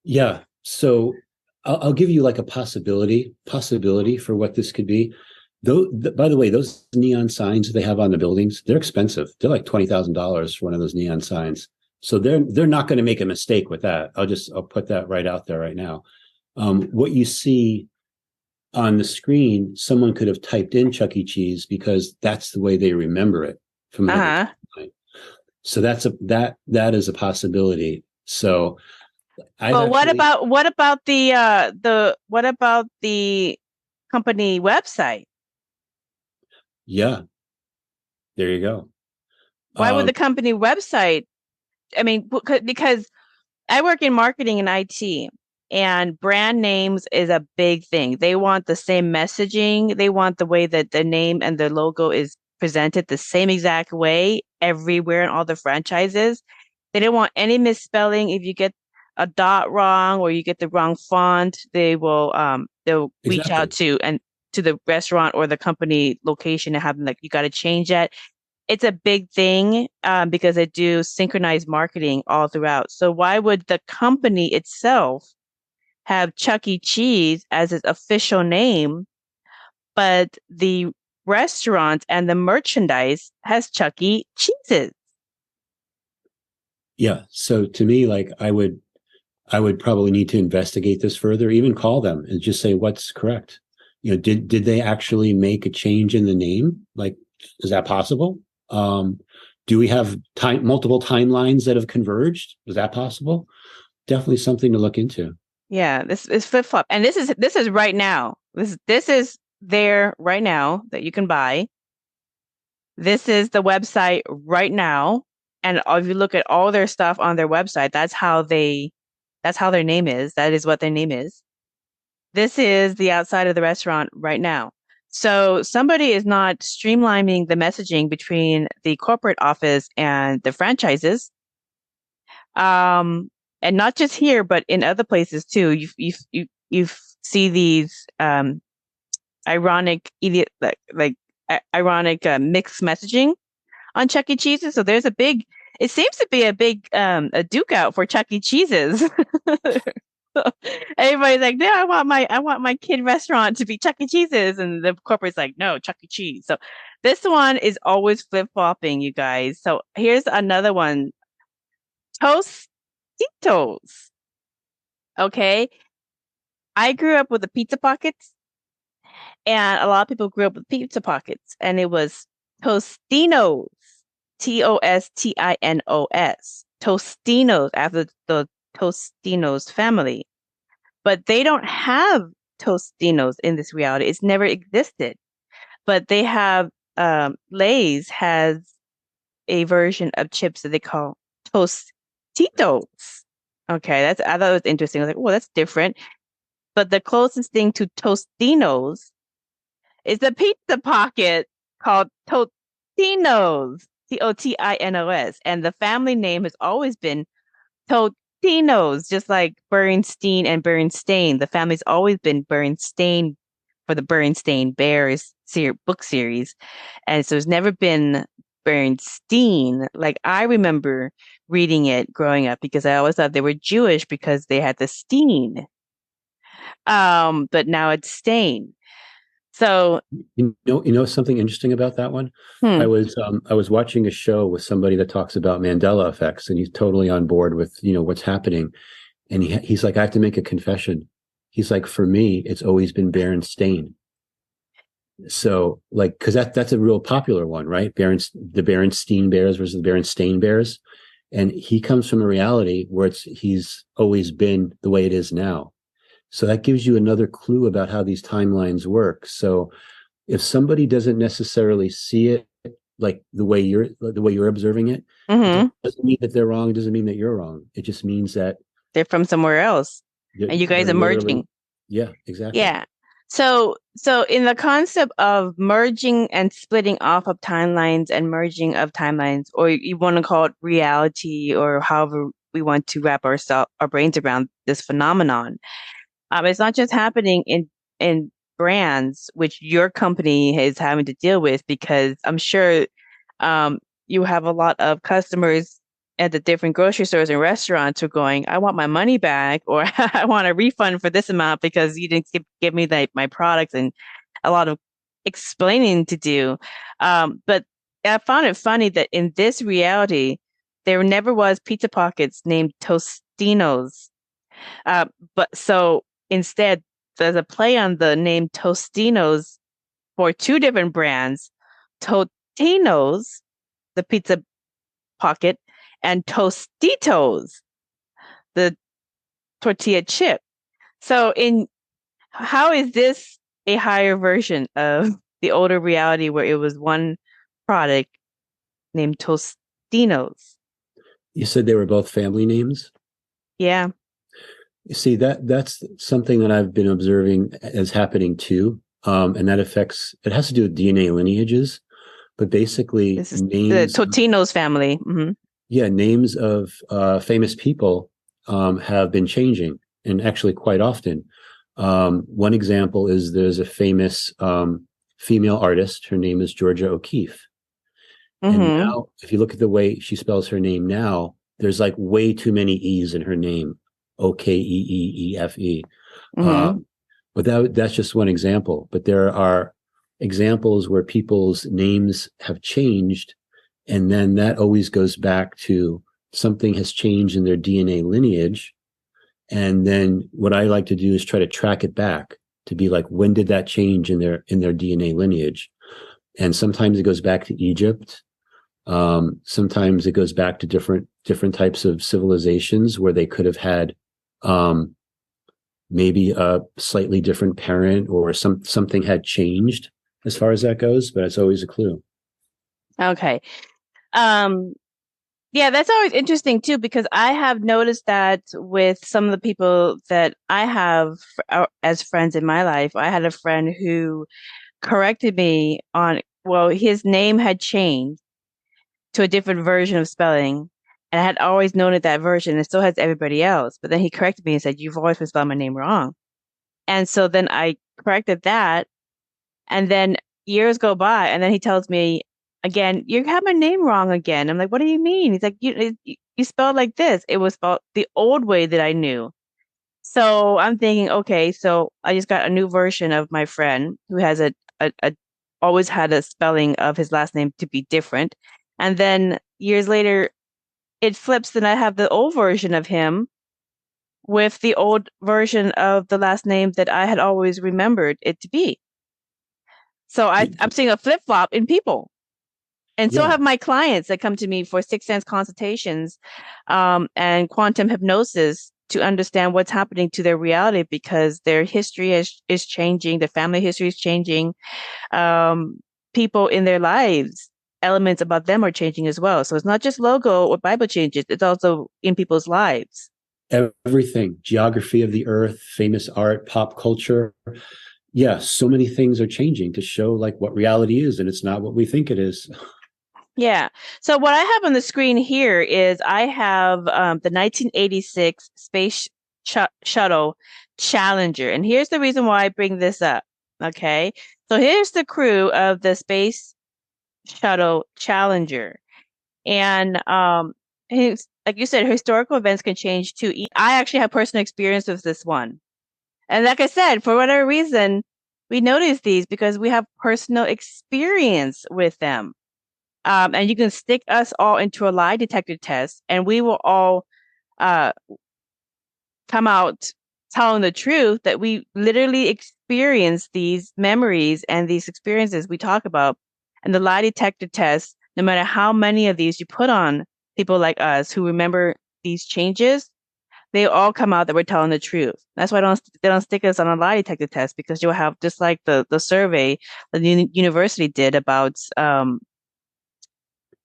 Yeah. So I'll give you like a possibility for what this could be. Though, by the way, those neon signs they have on the buildings, they're expensive. They're like $20,000 for one of those neon signs. So they're not going to make a mistake with that. I'll put that right out there right now. What you see on the screen, someone could have typed in Chuck E. Cheese because that's the way they remember it from another time. So that is a possibility. So what about the company website? Yeah, there you go. Why would the company website? I mean, because I work in marketing and IT, and brand names is a big thing. They want the same messaging. They want the way that the name and the logo is presented the same exact way everywhere in all the franchises. They don't want any misspelling. If you get a dot wrong or you get the wrong font, they'll reach out to the restaurant or the company location and have them like, you got to change that. It's a big thing because they do synchronized marketing all throughout. So why would the company itself have Chuck E. Cheese as its official name, but the restaurant and the merchandise has Chuck E. Cheese's? Yeah. So to me, like I would probably need to investigate this further, even call them and just say what's correct. You know, did they actually make a change in the name? Like, is that possible? Do we have multiple timelines that have converged? Is that possible? Definitely something to look into. Yeah, this is flip flop, and this is right now. This is there right now that you can buy. This is the website right now, and if you look at all their stuff on their website, that's how their name is. That is what their name is. This is the outside of the restaurant right now. So somebody is not streamlining the messaging between the corporate office and the franchises. And not just here, but in other places too. You see these ironic idiot ironic mixed messaging on Chuck E. Cheese's. So there's it seems to be a big a duke out for Chuck E. Cheese's. Everybody's like, no, I want my kid restaurant to be Chuck E. Cheese's, and the corporate's like, no, Chuck E. Cheese. So this one is always flip flopping, you guys. So here's another one, Tostitos. Okay, I grew up with the pizza pockets, and a lot of people grew up with pizza pockets, and it was Tostinos, Tostinos, Tostinos after the Tostinos family. But they don't have Tostinos in this reality. It's never existed. But they have Lay's has a version of chips that they call Tostitos. Okay, I thought it was interesting. I was like, oh, that's different. But the closest thing to Tostinos is the pizza pocket called Totinos, Totinos, and the family name has always been Totinos, just like Bernstein and Bernstein. The family's always been Bernstein for the Bernstein Bears book series, and so it's never been Bernstein. Like I remember reading it growing up because I always thought they were Jewish because they had the Steen. But now it's Stain. So you know something interesting about that one. I was watching a show with somebody that talks about Mandela effects, and he's totally on board with what's happening. And he's like, I have to make a confession. He's like, for me, it's always been Berenstain. So like, because that's a real popular one, right? The Berenstein Bears versus the Berenstain Bears, and he comes from a reality where he's always been the way it is now. So that gives you another clue about how these timelines work. So if somebody doesn't necessarily see it like the way you're observing it, it doesn't mean that they're wrong. It doesn't mean that you're wrong. It just means that they're from somewhere else, and you guys are merging. Yeah, exactly. Yeah. So in the concept of merging and splitting off of timelines and merging of timelines, or you want to call it reality, or however we want to wrap our brains around this phenomenon. It's not just happening in brands, which your company is having to deal with, because I'm sure you have a lot of customers at the different grocery stores and restaurants who are going, I want my money back, or I want a refund for this amount because you didn't give me my products, and a lot of explaining to do. But I found it funny that in this reality, there never was pizza pockets named Tostinos. But so instead, there's a play on the name Tostinos for two different brands, Totinos, the pizza pocket, and Tostitos, the tortilla chip. So how is this a higher version of the older reality where it was one product named Tostinos? You said they were both family names? Yeah. You see, that's something that I've been observing as happening too. And that it has to do with DNA lineages, but basically this is the Totinos family. Mm-hmm. Yeah, names of famous people have been changing, and actually quite often. One example is there's a famous female artist. Her name is Georgia O'Keeffe. Mm-hmm. And now, if you look at the way she spells her name now, there's like way too many E's in her name. Okeeefe. Mm-hmm. But that's just one example. But there are examples where people's names have changed, and then that always goes back to something has changed in their DNA lineage. And then what I like to do is try to track it back to be like, when did that change in their DNA lineage? And sometimes it goes back to Egypt. Sometimes it goes back to different types of civilizations where they could have had maybe a slightly different parent, or something had changed as far as that goes, but it's always a clue. Okay. Yeah, that's always interesting too, because I have noticed that with some of the people that I have as friends in my life. I had a friend who corrected me on, well, his name had changed to a different version of spelling. And I had always known it that version, and so has everybody else. But then he corrected me and said, "You've always been spelling my name wrong." And so then I corrected that. And then years go by, and then he tells me again, "You have my name wrong again." I'm like, "What do you mean?" He's like, you spelled like this. It was spelled the old way that I knew. So I'm thinking, okay, so I just got a new version of my friend who has a always had a spelling of his last name to be different. And then years later, it flips, and I have the old version of him with the old version of the last name that I had always remembered it to be. So I'm seeing a flip flop in people. And so Yeah. have my clients that come to me for sixth sense consultations and quantum hypnosis to understand what's happening to their reality, because their history is changing, their family history is changing, people in their lives, elements about them are changing as well. So it's not just logo or Bible changes, it's also in people's lives. Everything, geography of the earth, famous art, pop culture. Yeah, so many things are changing to show like what reality is, and it's not what we think it is. Yeah. So what I have on the screen here is I have the 1986 Space Shuttle Challenger. And here's the reason why I bring this up. Okay. So here's the crew of the Space Shuttle Challenger. And like you said, historical events can change too. I actually have personal experience with this one. And like I said, for whatever reason, we notice these because we have personal experience with them. And you can stick us all into a lie detector test, and we will all uh, come out telling the truth that we literally experience these memories and these experiences we talk about. And the lie detector test, no matter how many of these you put on people like us who remember these changes, they all come out that we're telling the truth. That's why they don't stick us on a lie detector test, because you'll have, just like the survey that the university did about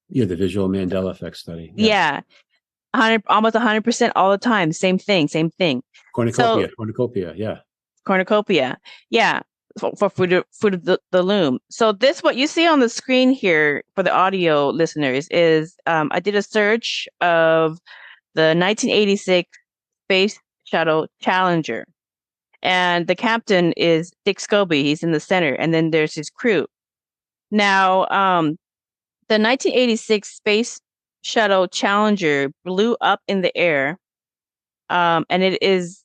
Yeah, the visual Mandela Effect study. yeah, 100, almost 100% all the time. Same thing, same thing. So Cornucopia. Yeah. cornucopia, yeah, for fruit of the loom. So this, what you see on the screen here for the audio listeners, is I did a search of the 1986 Space Shuttle Challenger, and the captain is Dick Scobie. He's in the center, and then there's his crew. Now, the 1986 Space Shuttle Challenger blew up in the air, and it is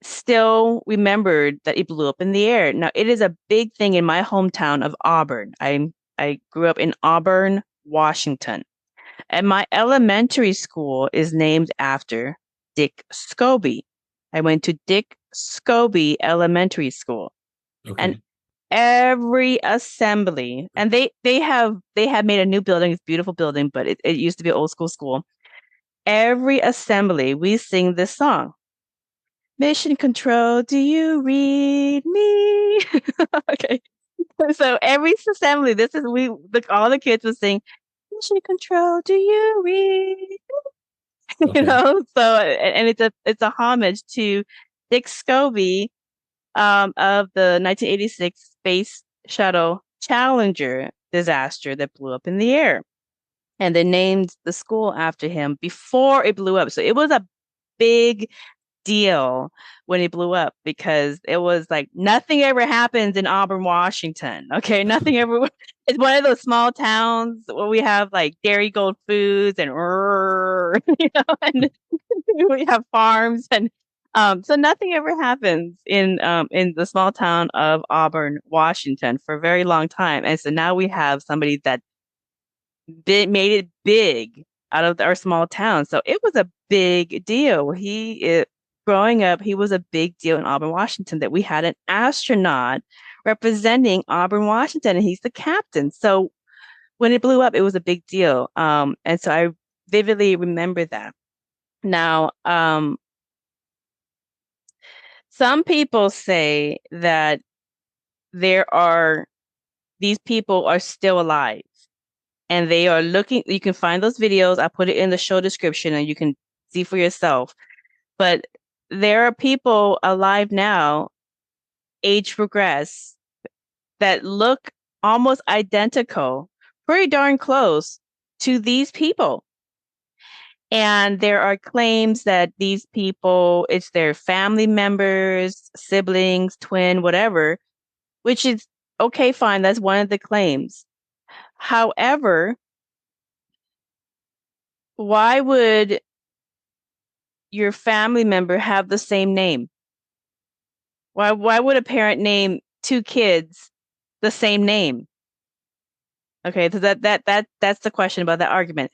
still remembered that it blew up in the air. Now, it is a big thing in my hometown of Auburn. I grew up in Auburn, Washington, and my elementary school is named after Dick Scobie. I went to Dick Scobie Elementary School, and Okay. every assembly, and they have made a new building. It's a beautiful building, but it used to be an old school. Every assembly, we sing this song. Mission Control, do you read me? Okay. So every assembly, this is all the kids would sing, Mission Control, do you read? You Okay. know, so and it's a homage to Dick Scobie of the 1986 Space Shuttle Challenger disaster that blew up in the air. And they named the school after him before it blew up. So it was a big deal when it blew up, because it was like nothing ever happens in Auburn, Washington. Okay, nothing ever. It's one of those small towns where we have like Dairy Gold Foods and and we have farms, and so nothing ever happens in the small town of Auburn, Washington for a very long time. And so now we have somebody that made it big out of our small town. So it was a big deal. Growing up, he was a big deal in Auburn, Washington, that we had an astronaut representing Auburn, Washington, and he's the captain. So when it blew up, it was a big deal. And so I vividly remember that. Now, Some people say that these people are still alive and they are looking. You can find those videos. I put it in the show description and you can see for yourself. But there are people alive now, age progress, that look almost identical, pretty darn close to these people. And there are claims that these people, it's their family members, siblings, twin, whatever, which is okay, fine. That's one of the claims. However, why would your family member have the same name? Why would a parent name two kids the same name? Okay, so that's the question about that argument.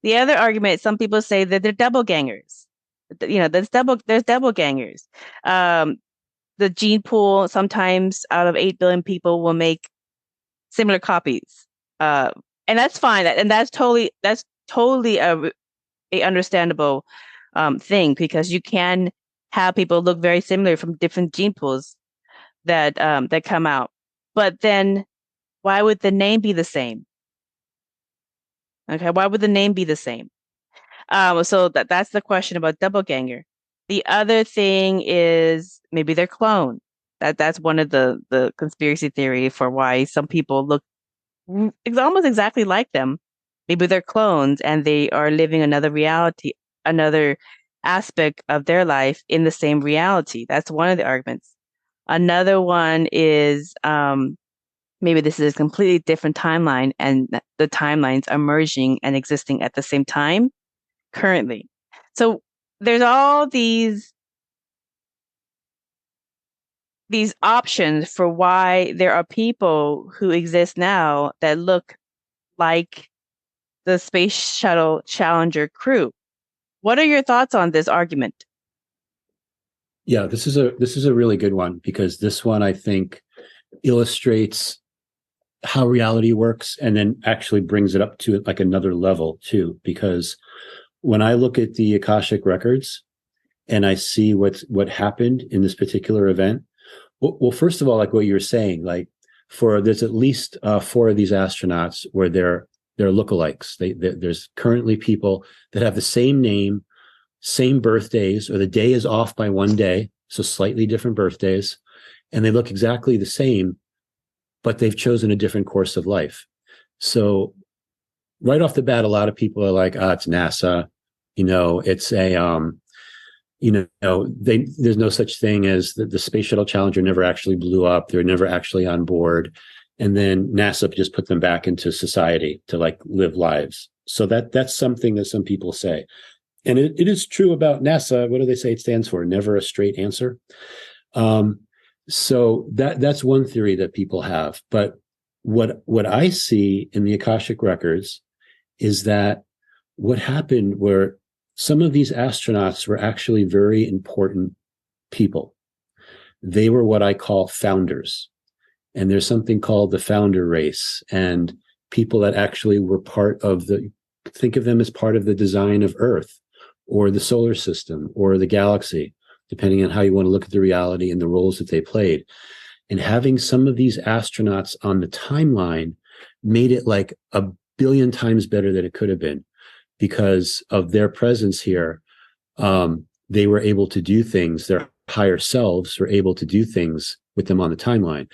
The other argument, some people say that they're double gangers. You know, there's double gangers. The gene pool, sometimes out of 8 billion people, will make similar copies. And that's fine. That's totally a understandable thing, because you can have people look very similar from different gene pools that come out. But then why would the name be the same? Okay, why would the name be the same? So that's the question about double ganger. The other thing is maybe they're cloned. That's one of the conspiracy theory for why some people look almost exactly like them. Maybe they're clones and they are living another reality, another aspect of their life in the same reality. That's one of the arguments. Another one is maybe this is a completely different timeline and the timelines are merging and existing at the same time currently. So there's all these options for why there are people who exist now that look like the Space Shuttle Challenger crew. What are your thoughts on this argument? Yeah, this is a really good one, because this one, I think, illustrates how reality works, and then actually brings it up to like another level too. Because when I look at the Akashic records and I see what happened in this particular event, well, first of all, like what you were saying, like there's at least 4 of these astronauts where they're lookalikes. There's currently people that have the same name, same birthdays, or the day is off by 1 day, so slightly different birthdays, and they look exactly the same, but they've chosen a different course of life. So right off the bat, a lot of people are like, it's NASA, it's a, there's no such thing as the Space Shuttle Challenger never actually blew up. They're never actually on board. And then NASA just put them back into society to like live lives. So that's something that some people say. And it is true about NASA. What do they say it stands for? Never a straight answer. So that's one theory that people have. But what I see in the Akashic records is that what happened were some of these astronauts were actually very important people. They were what I call founders. And there's something called the founder race, and people that actually were think of them as part of the design of Earth or the solar system or the galaxy, depending on how you want to look at the reality and the roles that they played. And having some of these astronauts on the timeline made it like a billion times better than it could have been, because of their presence here. They were able to do things, their higher selves were able to do things with them on the timeline.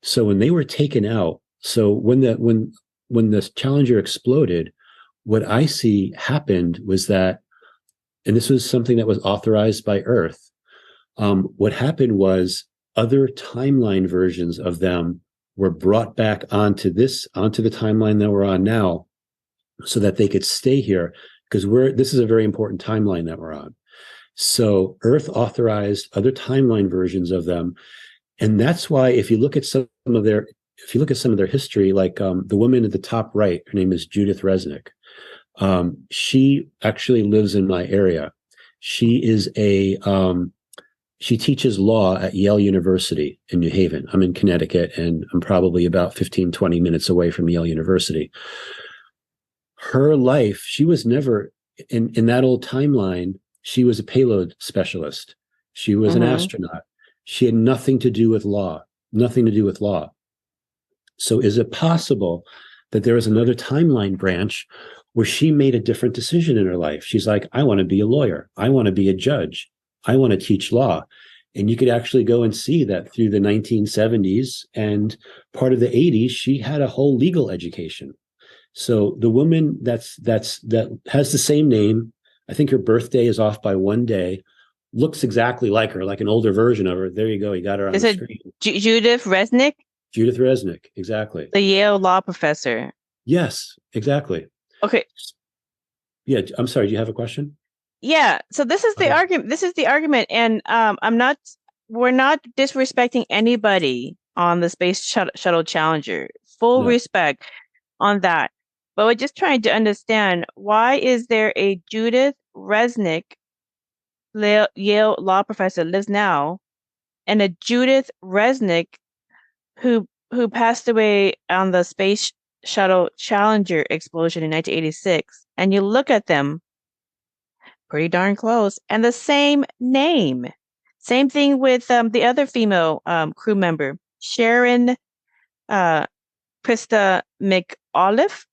So when they were taken out, so when the Challenger exploded, what I see happened was that, and this was something that was authorized by Earth, what happened was other timeline versions of them were brought back onto the timeline that we're on now, so that they could stay here, because this is a very important timeline that we're on. So Earth authorized other timeline versions of them. And that's why if you look at some of their history, like the woman at the top right, her name is Judith Resnick. She actually lives in my area. She is she teaches law at Yale University in New Haven. I'm in Connecticut, and I'm probably about 15, 20 minutes away from Yale University. Her life, she was never in that old timeline. She was a payload specialist. She was an astronaut. She had nothing to do with law, nothing to do with law. So is it possible that there is another timeline branch where she made a different decision in her life? She's like, I want to be a lawyer. I want to be a judge. I want to teach law. And you could actually go and see that through the 1970s and part of the 80s, she had a whole legal education. So the woman that has the same name, I think her birthday is off by one day, looks exactly like her, like an older version of her. There you go. You got her on the screen. Judith Resnick? Judith Resnick, exactly. The Yale law professor. Yes, exactly. Okay. Yeah, I'm sorry. Do you have a question? Yeah. So this is the argument. This is the argument, and we're not disrespecting anybody on the Space Shuttle Challenger. Full respect on that. But we're just trying to understand, why is there a Judith Resnick, Yale law professor, lives now, and a Judith Resnick who passed away on the Space Shuttle Challenger explosion in 1986, and you look at them, pretty darn close, and the same name. Same thing with the other female crew member, Sharon Krista McAuliffe.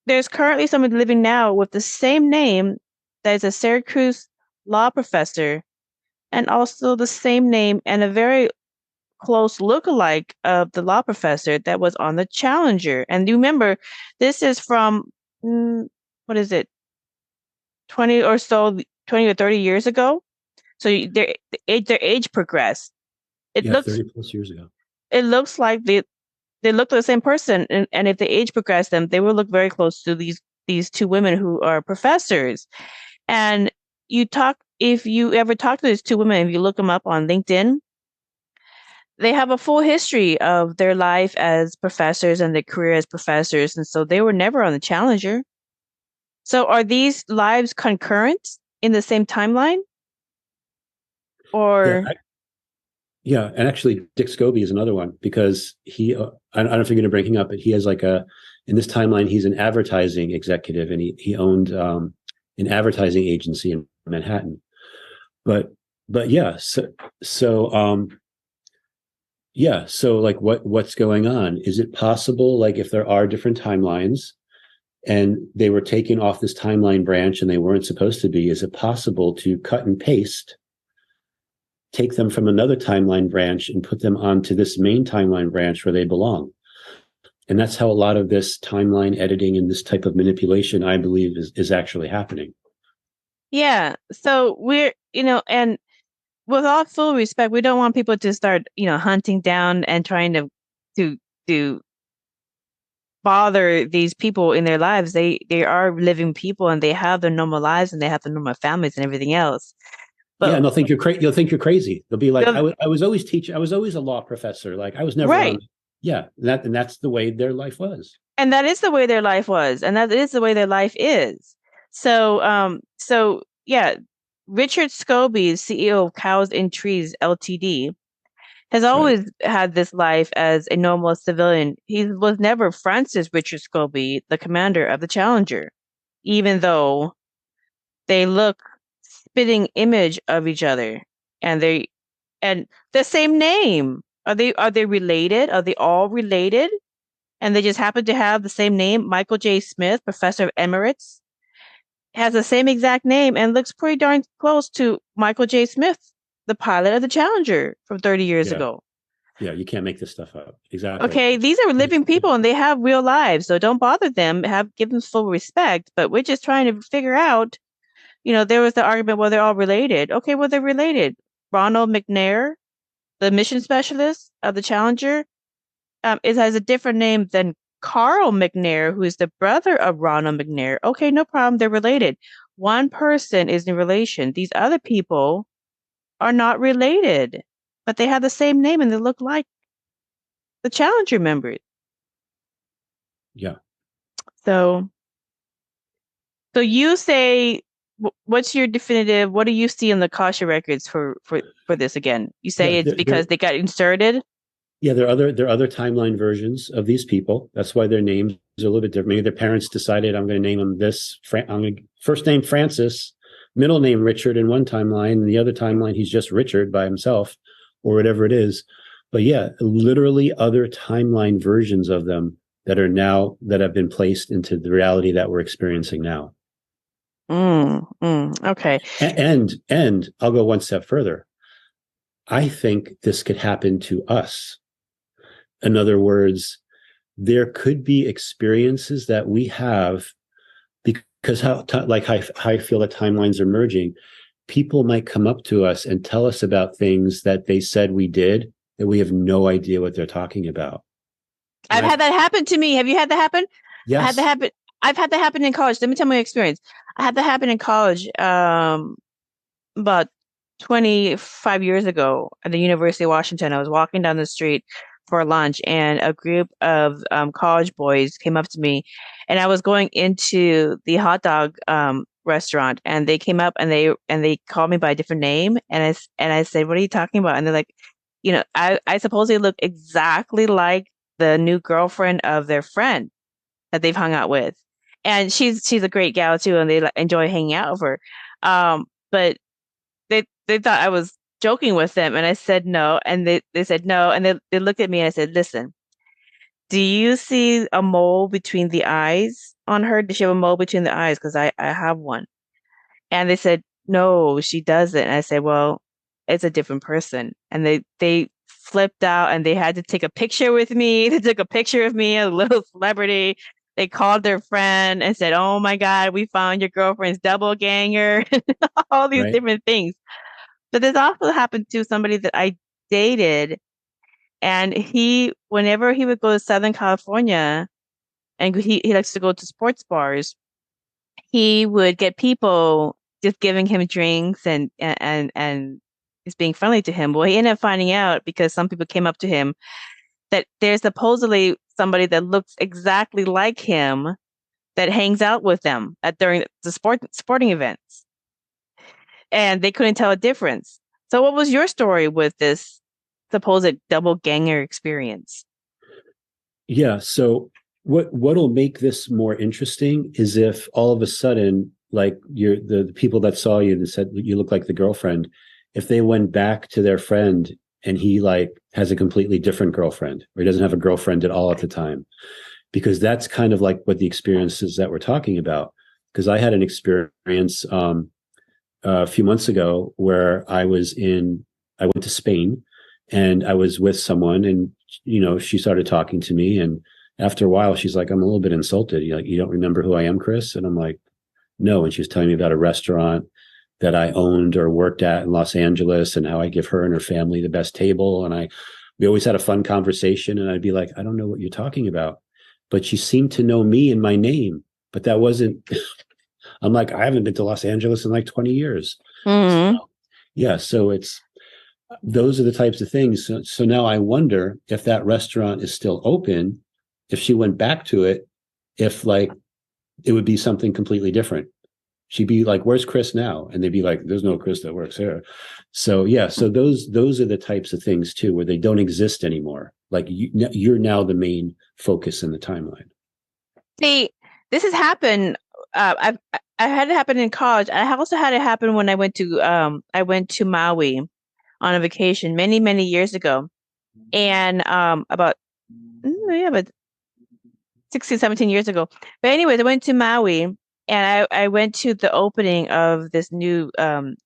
There's currently someone living now with the same name that is a Syracuse law professor, and also the same name and a very close lookalike of the law professor that was on the Challenger. And you remember, this is from, what is it, 20 or 30 years ago? So their age progressed. It looks 30 plus years ago. It looks like they look like the same person, and if the age progressed them, they will look very close to these two women who are professors. And if you ever talk to these two women, if you look them up on LinkedIn, they have a full history of their life as professors and their career as professors, and so they were never on the Challenger. So are these lives concurrent in the same timeline? Or yeah, and actually Dick Scobie is another one, because he I don't know if you're going to bring him up, but he has in this timeline, he's an advertising executive, and he owned an advertising agency in Manhattan. But yeah, so like what's going on? Is it possible, like, if there are different timelines and they were taken off this timeline branch and they weren't supposed to be, is it possible to cut and paste, take them from another timeline branch and put them onto this main timeline branch where they belong? And that's how a lot of this timeline editing and this type of manipulation, I believe, is actually happening. Yeah. So we're, and with all full respect, we don't want people to start, hunting down and trying to bother these people in their lives. They are living people, and they have their normal lives, and they have their normal families and everything else. But, and they'll think you're crazy. You'll think you're crazy. They'll be like, I was always teaching. I was always a law professor. Like, I was never right. And that's the way their life was. And that is the way their life was, and that is the way their life is. So, yeah, Richard Scobie, CEO of Cows and Trees Ltd., has always had this life as a normal civilian. He was never Francis Richard Scobie, the commander of the Challenger, even though they look spitting image of each other, and the same name. Are they related? Are they all related? And they just happen to have the same name. Michael J. Smith, professor of Emirates, has the same exact name and looks pretty darn close to Michael J. Smith, the pilot of the Challenger from 30 years ago. Yeah, you can't make this stuff up. Exactly. Okay, these are living people, and they have real lives, so don't bother them. Give them full respect. But we're just trying to figure out, there was the argument, well, they're all related. Okay, well, they're related. Ronald McNair, the mission specialist of the Challenger, it has a different name than Carl McNair, who is the brother of Ronald McNair. Okay, no problem. They're related. One person is in relation. These other people are not related, but they have the same name and they look like the Challenger members. Yeah. So you say, what's your definitive? What do you see in the Kasha records for this again? You say it's because they got inserted. Yeah, there are other timeline versions of these people. That's why their names are a little bit different. Maybe their parents decided, I'm going to name them this. I'm going to first name Francis, middle name Richard in one timeline, and the other timeline he's just Richard by himself, or whatever it is. But yeah, literally other timeline versions of them that have been placed into the reality that we're experiencing now. Okay. And I'll go one step further. I think this could happen to us. In other words, there could be experiences that we have because how I feel that timelines are merging. People might come up to us and tell us about things that they said we did that we have no idea what they're talking about. I've had that happen to me. Have you had that happen? Yes. I've had that happen in college. Let me tell my experience. I had that happen in college about 25 years ago at the University of Washington. I was walking down the street for lunch, and a group of college boys came up to me, and I was going into the hot dog restaurant, and they came up and they called me by a different name, and I said, "What are you talking about?" And they're like, I supposedly look exactly like the new girlfriend of their friend that they've hung out with, and she's a great gal too, and they enjoy hanging out with her. But they thought I was joking with them, and I said no, and they said no, and they looked at me and I said, "Listen, do you see a mole between the eyes on her? Does she have a mole between the eyes? Because I have one." And they said, "No, she doesn't." And I said, "Well, it's a different person." And they flipped out, and they had to take a picture with me. They took a picture of me, a little celebrity. They called their friend and said, "Oh my God, we found your girlfriend's double ganger," all these different things. But this also happened to somebody that I dated, and whenever he would go to Southern California, and he likes to go to sports bars, he would get people just giving him drinks and just being friendly to him. Well, he ended up finding out, because some people came up to him, that there's supposedly somebody that looks exactly like him that hangs out with them during the sporting events, and they couldn't tell a difference. So what was your story with this supposed double ganger experience? Yeah. So what'll make this more interesting is if all of a sudden, like the people that saw you and said you look like the girlfriend, if they went back to their friend and he like has a completely different girlfriend, or he doesn't have a girlfriend at all at the time, because that's kind of like what the experiences that we're talking about. Because I had an experience a few months ago where I went to Spain, and I was with someone, and she started talking to me, and after a while she's like, "I'm a little bit insulted. You don't remember who I am, Chris?" And I'm like, "No." And she was telling me about a restaurant that I owned or worked at in Los Angeles, and how I give her and her family the best table. And we always had a fun conversation, and I'd be like, "I don't know what you're talking about." But she seemed to know me and my name, but that wasn't, I'm like, I haven't been to Los Angeles in like 20 years. Mm-hmm. So, yeah. So those are the types of things. So now I wonder if that restaurant is still open, if she went back to it, if like it would be something completely different. She'd be like, "Where's Chris now?" And they'd be like, "There's no Chris that works here." So yeah, so those are the types of things too, where they don't exist anymore. Like you're now the main focus in the timeline. See, this has happened. I had it happen in college. I also had it happen when I went to Maui on a vacation many years ago, and about 16, 17 years ago. But anyways, I went to Maui, and I went to the opening of this new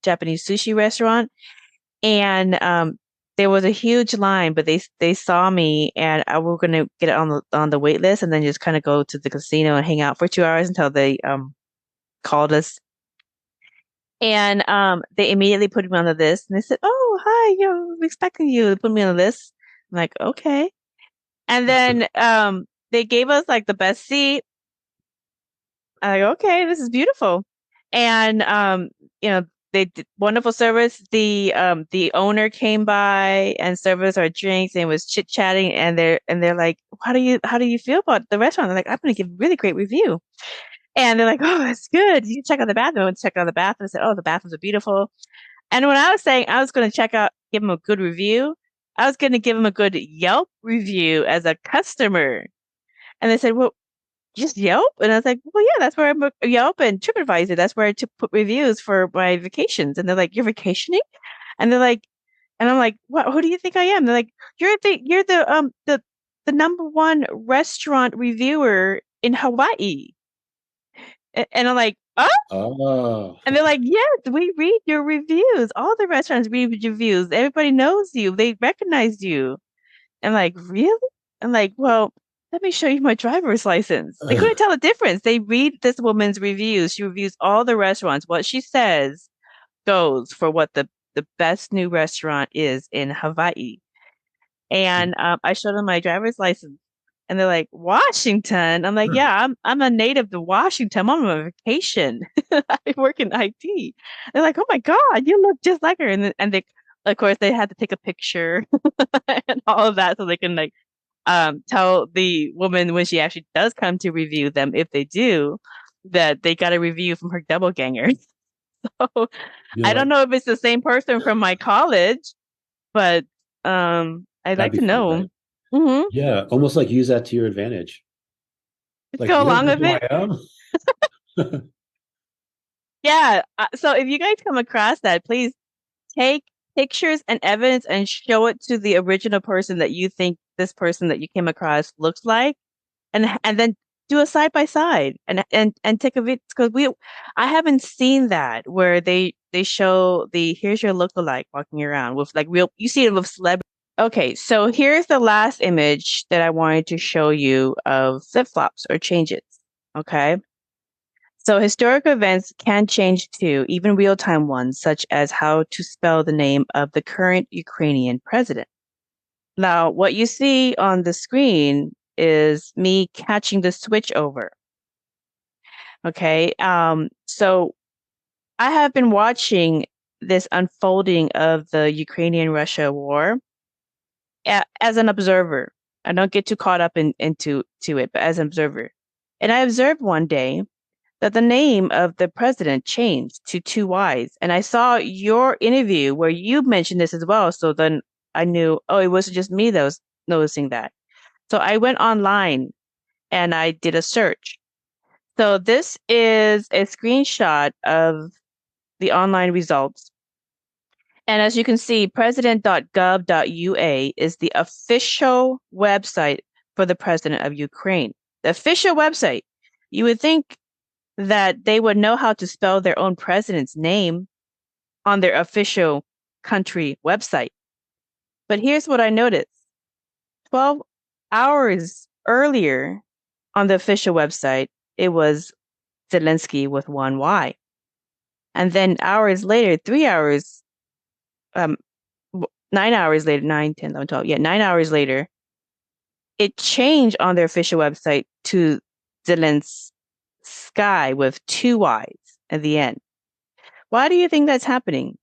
Japanese sushi restaurant, and there was a huge line, but they saw me, and I were gonna get on the wait list, and then just kind of go to the casino and hang out for 2 hours until they called us. And they immediately put me on the list, and they said, "Oh, hi, we're expecting you." They put me on the list. I'm like, "Okay." And then they gave us like the best seat. I'm like, "Okay, this is beautiful." And they did wonderful service. The owner came by and served us our drinks and was chit chatting, and they're like, how do you feel about the restaurant?" They're like, "I'm gonna give a really great review." And they're like, "Oh, that's good. You can check out the bathroom." I went to check out the bathroom. I said, "Oh, the bathrooms are beautiful." And when I was saying I was going to give them a good review, I was going to give them a good Yelp review as a customer. And they said, "Well, just Yelp? And I was like, well, yeah, that's where I'm Yelp and TripAdvisor. That's where I put reviews for my vacations. And they're like, you're vacationing? And they're like, and I'm like, what? Who do you think I am? They're like, you're the number one restaurant reviewer in Hawaii. And I'm like, oh. Oh, And they're like, yes, we read your reviews. All the restaurants read your reviews. Everybody knows you. They recognize you. And like, really? I'm like, well, let me show you my driver's license. They couldn't tell the difference. They read this woman's reviews. She reviews all the restaurants. What she says goes for what the best new restaurant is in Hawaii. And I showed them my driver's license. And they're like, Washington? I'm like, yeah, I'm a native to Washington. I'm on vacation. I work in IT. They're like, oh my God, you look just like her. And they, of course, they had to take a picture and all of that so they can like tell the woman when she actually does come to review them, if they do, that they got a review from her doppelganger. So you know I don't what? know if it's the same person from my college, but I'd That'd like be to fun, know. right? Hmm. Yeah, almost like use that to your advantage. Like, Go you don't along know with who it. I am? Yeah. So if you guys come across that, please take pictures and evidence and show it to the original person that you think this person that you came across looks like, and then do a side by side and take a video, because I haven't seen that where they show the here's your lookalike walking around with like real, you see it with celebrities. Okay, so here's the last image that I wanted to show you of flip-flops or changes. Okay. So historical events can change too, even real-time ones, such as how to spell the name of the current Ukrainian president. Now, what you see on the screen is me catching the switch over. Okay. So I have been watching this unfolding of the Ukrainian-Russia war as an observer. I don't get too caught up into it, but as an observer. And I observed one day that the name of the president changed to two Y's. And I saw your interview where you mentioned this as well. So then I knew, oh, it wasn't just me that was noticing that. So I went online and I did a search. So this is a screenshot of the online results. And as you can see, president.gov.ua is the official website for the president of Ukraine. The official website. You would think that they would know how to spell their own president's name on their official country website. But here's what I noticed. 12 hours earlier on the official website, it was Zelensky with one Y. And then hours later, 3 hours, 9 hours later, 9, 10, 11, 12, yeah, 9 hours later, it changed on their official website to Zelensky with two Y's at the end. Why do you think that's happening?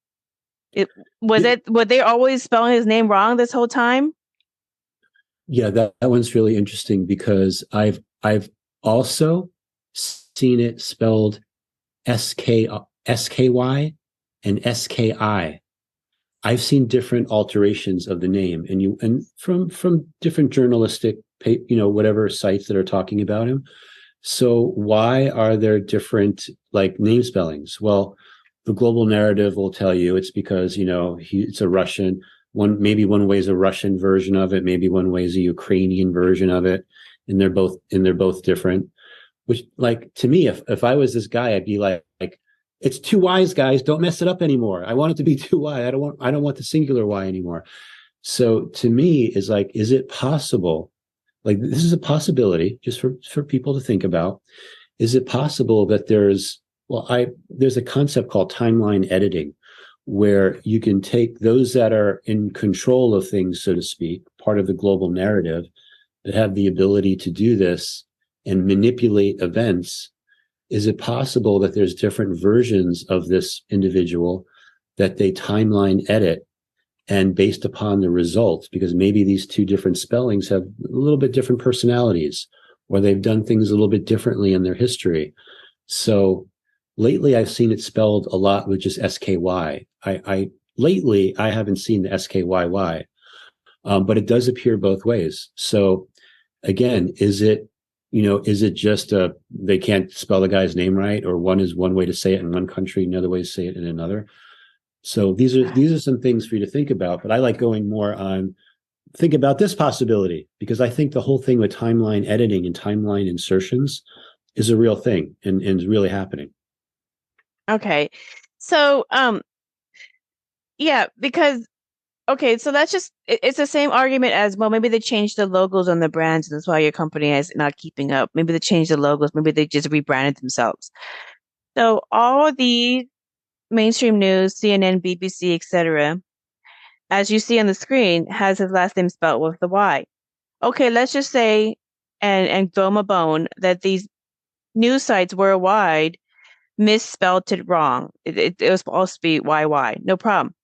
Were they always spelling his name wrong this whole time? Yeah, that one's really interesting because I've also seen it spelled SKY and SKI. I've seen different alterations of the name, and from different journalistic, whatever sites that are talking about him. So why are there different like name spellings? Well, the global narrative will tell you it's because it's a Russian. Maybe one way is a Russian version of it, maybe one way is a Ukrainian version of it, and they're both different. Which, like, to me, if I was this guy, I'd be like it's two Y's, guys. Don't mess it up anymore. I want it to be two Y. I don't want the singular Y anymore. So to me, is like, is it possible? Like, this is a possibility just for people to think about. Is it possible that there's a concept called timeline editing, where you can take those that are in control of things, so to speak, part of the global narrative, that have the ability to do this and manipulate events. Is it possible that there's different versions of this individual that they timeline edit, and based upon the results, because maybe these two different spellings have a little bit different personalities, or they've done things a little bit differently in their history. So lately I've seen it spelled a lot with just SKY. Lately I haven't seen the SKYY, but it does appear both ways. So again, is it is it just they can't spell the guy's name right, or one is one way to say it in one country, another way to say it in another? So these are some things for you to think about. But I like going more on think about this possibility, because I think the whole thing with timeline editing and timeline insertions is a real thing and is really happening. Okay. So, yeah, because, okay, so that's just, it's the same argument as, well, maybe they changed the logos on the brands, and that's why your company is not keeping up. Maybe they changed the logos. Maybe they just rebranded themselves. So all of the mainstream news, CNN, BBC, etc., as you see on the screen, has his last name spelled with the Y. Okay, let's just say, and throw him a bone, that these news sites worldwide misspelled it wrong. It was supposed to be YY, no problem.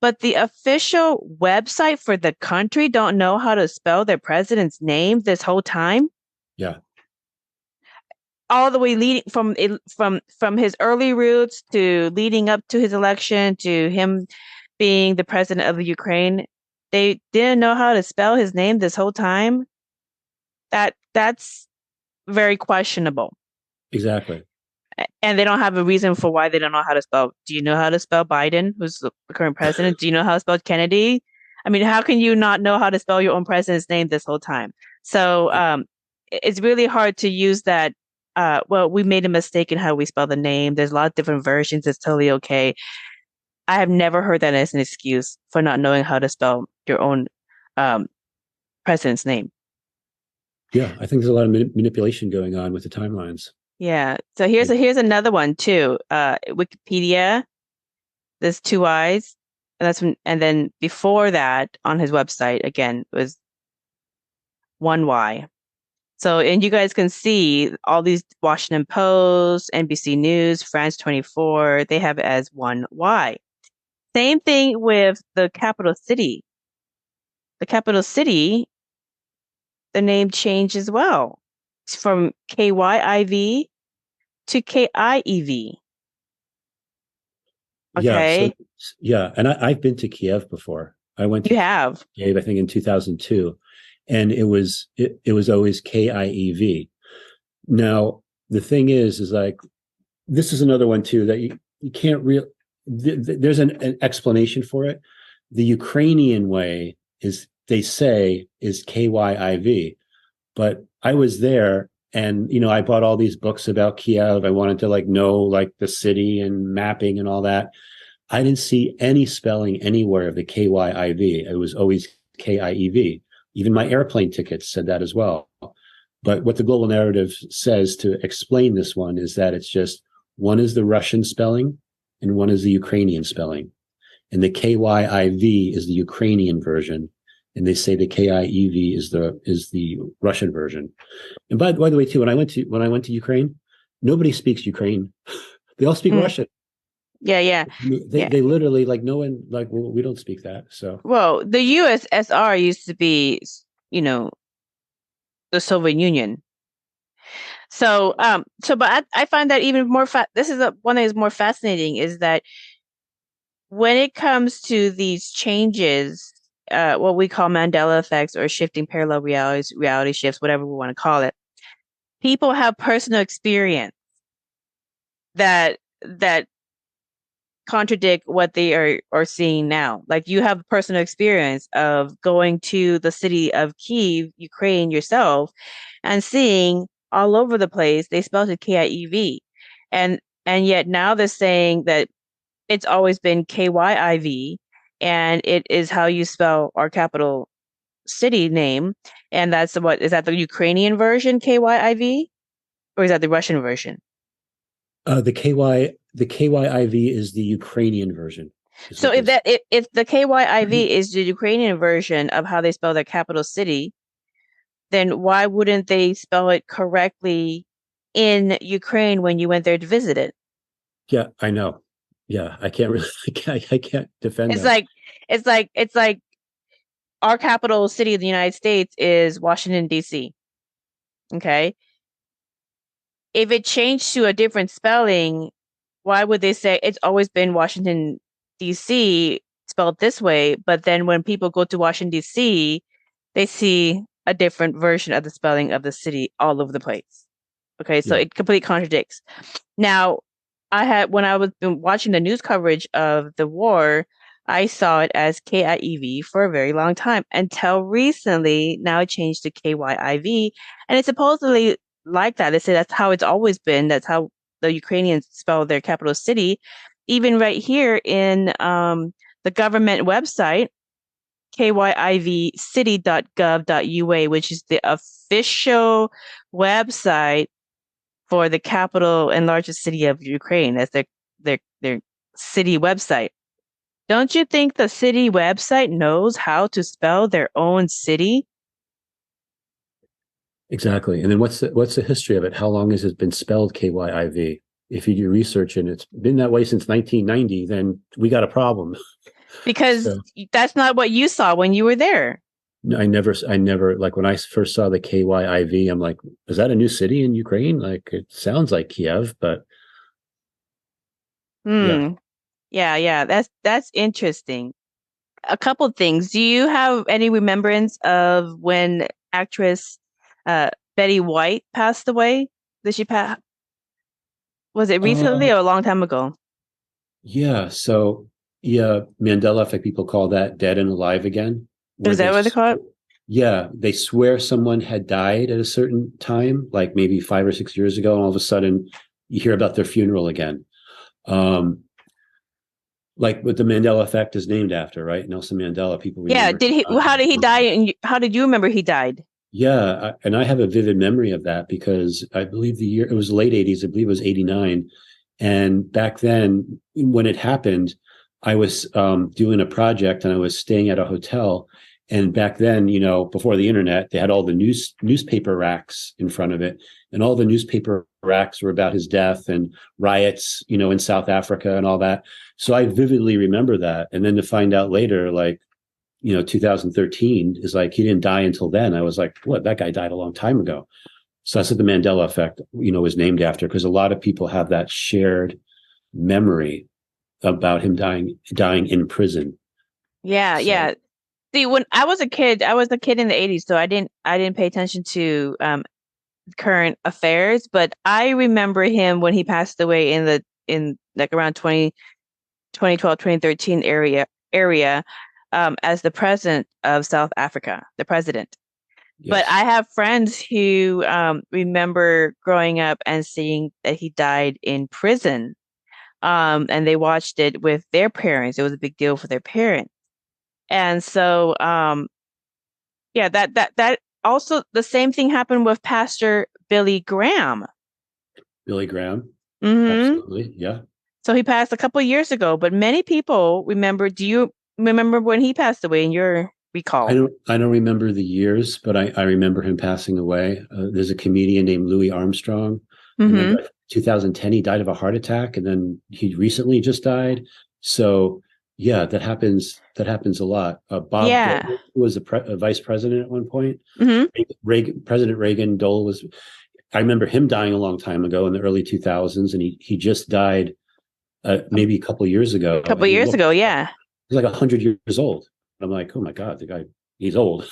But the official website for the country don't know how to spell their president's name this whole time. Yeah. All the way leading from his early roots to leading up to his election to him being the president of the Ukraine, they didn't know how to spell his name this whole time. That's very questionable. Exactly. And they don't have a reason for why they don't know how to spell. Do you know how to spell Biden, who's the current president? Do you know how to spell Kennedy? I mean, how can you not know how to spell your own president's name this whole time? So it's really hard to use that. Well, we made a mistake in how we spell the name. There's a lot of different versions. It's totally okay. I have never heard that as an excuse for not knowing how to spell your own president's name. Yeah, I think there's a lot of manipulation going on with the timelines. Yeah. So here's another one too. Wikipedia. There's 2 I's, and then before that on his website again was 1 Y. So, and you guys can see all these Washington Post, NBC News, France 24, they have it as 1 Y. Same thing with the capital city. The capital city, the name changed as well. It's from KYIV to KIEV. Okay. And I've been to Kiev before. I went to Kiev, I think in 2002, and it was always KIEV. Now the thing is like, this is another one too that you can't really. There's an explanation for it. The Ukrainian way is, they say, is KYIV, but I was there. And, I bought all these books about Kiev. I wanted to know the city and mapping and all that. I didn't see any spelling anywhere of the KYIV. It was always KIEV. Even my airplane tickets said that as well. But what the global narrative says to explain this one is that it's just, one is the Russian spelling and one is the Ukrainian spelling. And the KYIV is the Ukrainian version. And they say the KIEV is the Russian version. And by the way, too, when I went to Ukraine, nobody speaks Ukraine. They all speak Russian. Yeah. They literally no one well, we don't speak that. So well, the USSR used to be, the Soviet Union. So but I find that even more this is one that is more fascinating, is that when it comes to these changes, what we call Mandela effects or shifting parallel realities, reality shifts, whatever we want to call it, people have personal experience that contradict what they are seeing now. Like, you have personal experience of going to the city of Kyiv, Ukraine yourself, and seeing all over the place they spelled it KIEV, and yet now they're saying that it's always been KYIV, and it is how you spell our capital city name. And that's is that the Ukrainian version, KYIV, or is that the Russian version? The KYIV is the Ukrainian version. So if the KYIV is the Ukrainian version of how they spell their capital city, then why wouldn't they spell it correctly in Ukraine when you went there to visit it? Yeah, I know. Yeah, I can't really. I can't defend. It's like our capital city of the United States is Washington, D.C. Okay. If it changed to a different spelling, why would they say it's always been Washington, D.C. spelled this way? But then when people go to Washington, D.C., they see a different version of the spelling of the city all over the place. Okay, so Yeah. it completely contradicts. Now, when I was watching the news coverage of the war, I saw it as KIEV for a very long time until recently. Now it changed to KYIV, and it's supposedly like that. They say that's how it's always been. That's how the Ukrainians spell their capital city. Even right here in the government website, kyivcity.gov.ua, which is the official website for the capital and largest city of Ukraine. That's their city website. Don't you think the city website knows how to spell their own city? Exactly. And then what's the history of it? How long has it been spelled KYIV? If you do research and it's been that way since 1990, then we got a problem. Because So that's not what you saw when you were there. I never like when I first saw the KYIV, I'm like, is that a new city in Ukraine? Like it sounds like Kiev, but yeah. Yeah. That's interesting. A couple things. Do you have any remembrance of when actress Betty White passed away? Did she pass? Was it recently Uh, or a long time ago? yeah. So yeah, Mandela Effect people call that dead and alive again, where Is that what they call it? yeah, they swear someone had died at a certain time, like maybe 5 or 6 years ago, and all of a sudden you hear about their funeral again. Um, like what the Mandela Effect is named after, right? Nelson Mandela. People Yeah. remember. Did he? How did he die? And how did you remember he died? Yeah, and I have a vivid memory of that because I believe the year it was late '80s. I believe it was '89, and back then when it happened, I was doing a project and I was staying at a hotel. And back then, before the internet, they had all the newspaper racks in front of it, and all the newspaper racks were about his death and riots, in South Africa and all that. So I vividly remember that. And then to find out later, like 2013 is like he didn't die until then. I was like, what? That guy died a long time ago. So that's what the Mandela effect, was named after, because a lot of people have that shared memory about him dying in prison. Yeah, So yeah. See, when I was a kid in the 80s, so I didn't pay attention to current affairs, but I remember him when he passed away in like around 2012, 2013 area as the president of South Africa, the president. But I yes, have friends who remember growing up and seeing that he died in prison. And they watched it with their parents. It was a big deal for their parents. And so yeah, that also the same thing happened with Pastor Billy Graham. Billy Graham, Hmm. absolutely, yeah. So he passed a couple of years ago, but many people remember. Do you remember when he passed away in your I recall? don't I don't remember the years, but I remember him passing away. There's a comedian named Louis Armstrong. I Hmm. remember 2010 he died of a heart attack, and then he recently just died. So yeah, that happens. That happens a lot. Bob Yeah. Dole was a vice president at one point. Hmm. President Reagan, Dole was. I remember him dying a long time ago in the early 2000s, and he just died maybe a couple of years ago, A couple and of he years looked ago, yeah. he's like 100 years old. I'm like, oh my god, the guy, he's old.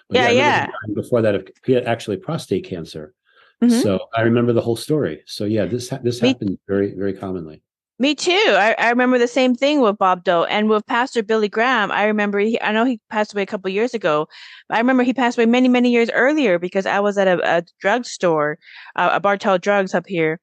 But yeah, Yeah, I remember him yeah. dying before that. He had actually prostate cancer, Hmm. so I remember the whole story. So yeah, this Me happens very very commonly. Me too. I remember the same thing with Bob Doe and with Pastor Billy Graham. I remember I know he passed away a couple years ago, but I remember he passed away many, many years earlier because I was at a drugstore, a Bartell Drugs up here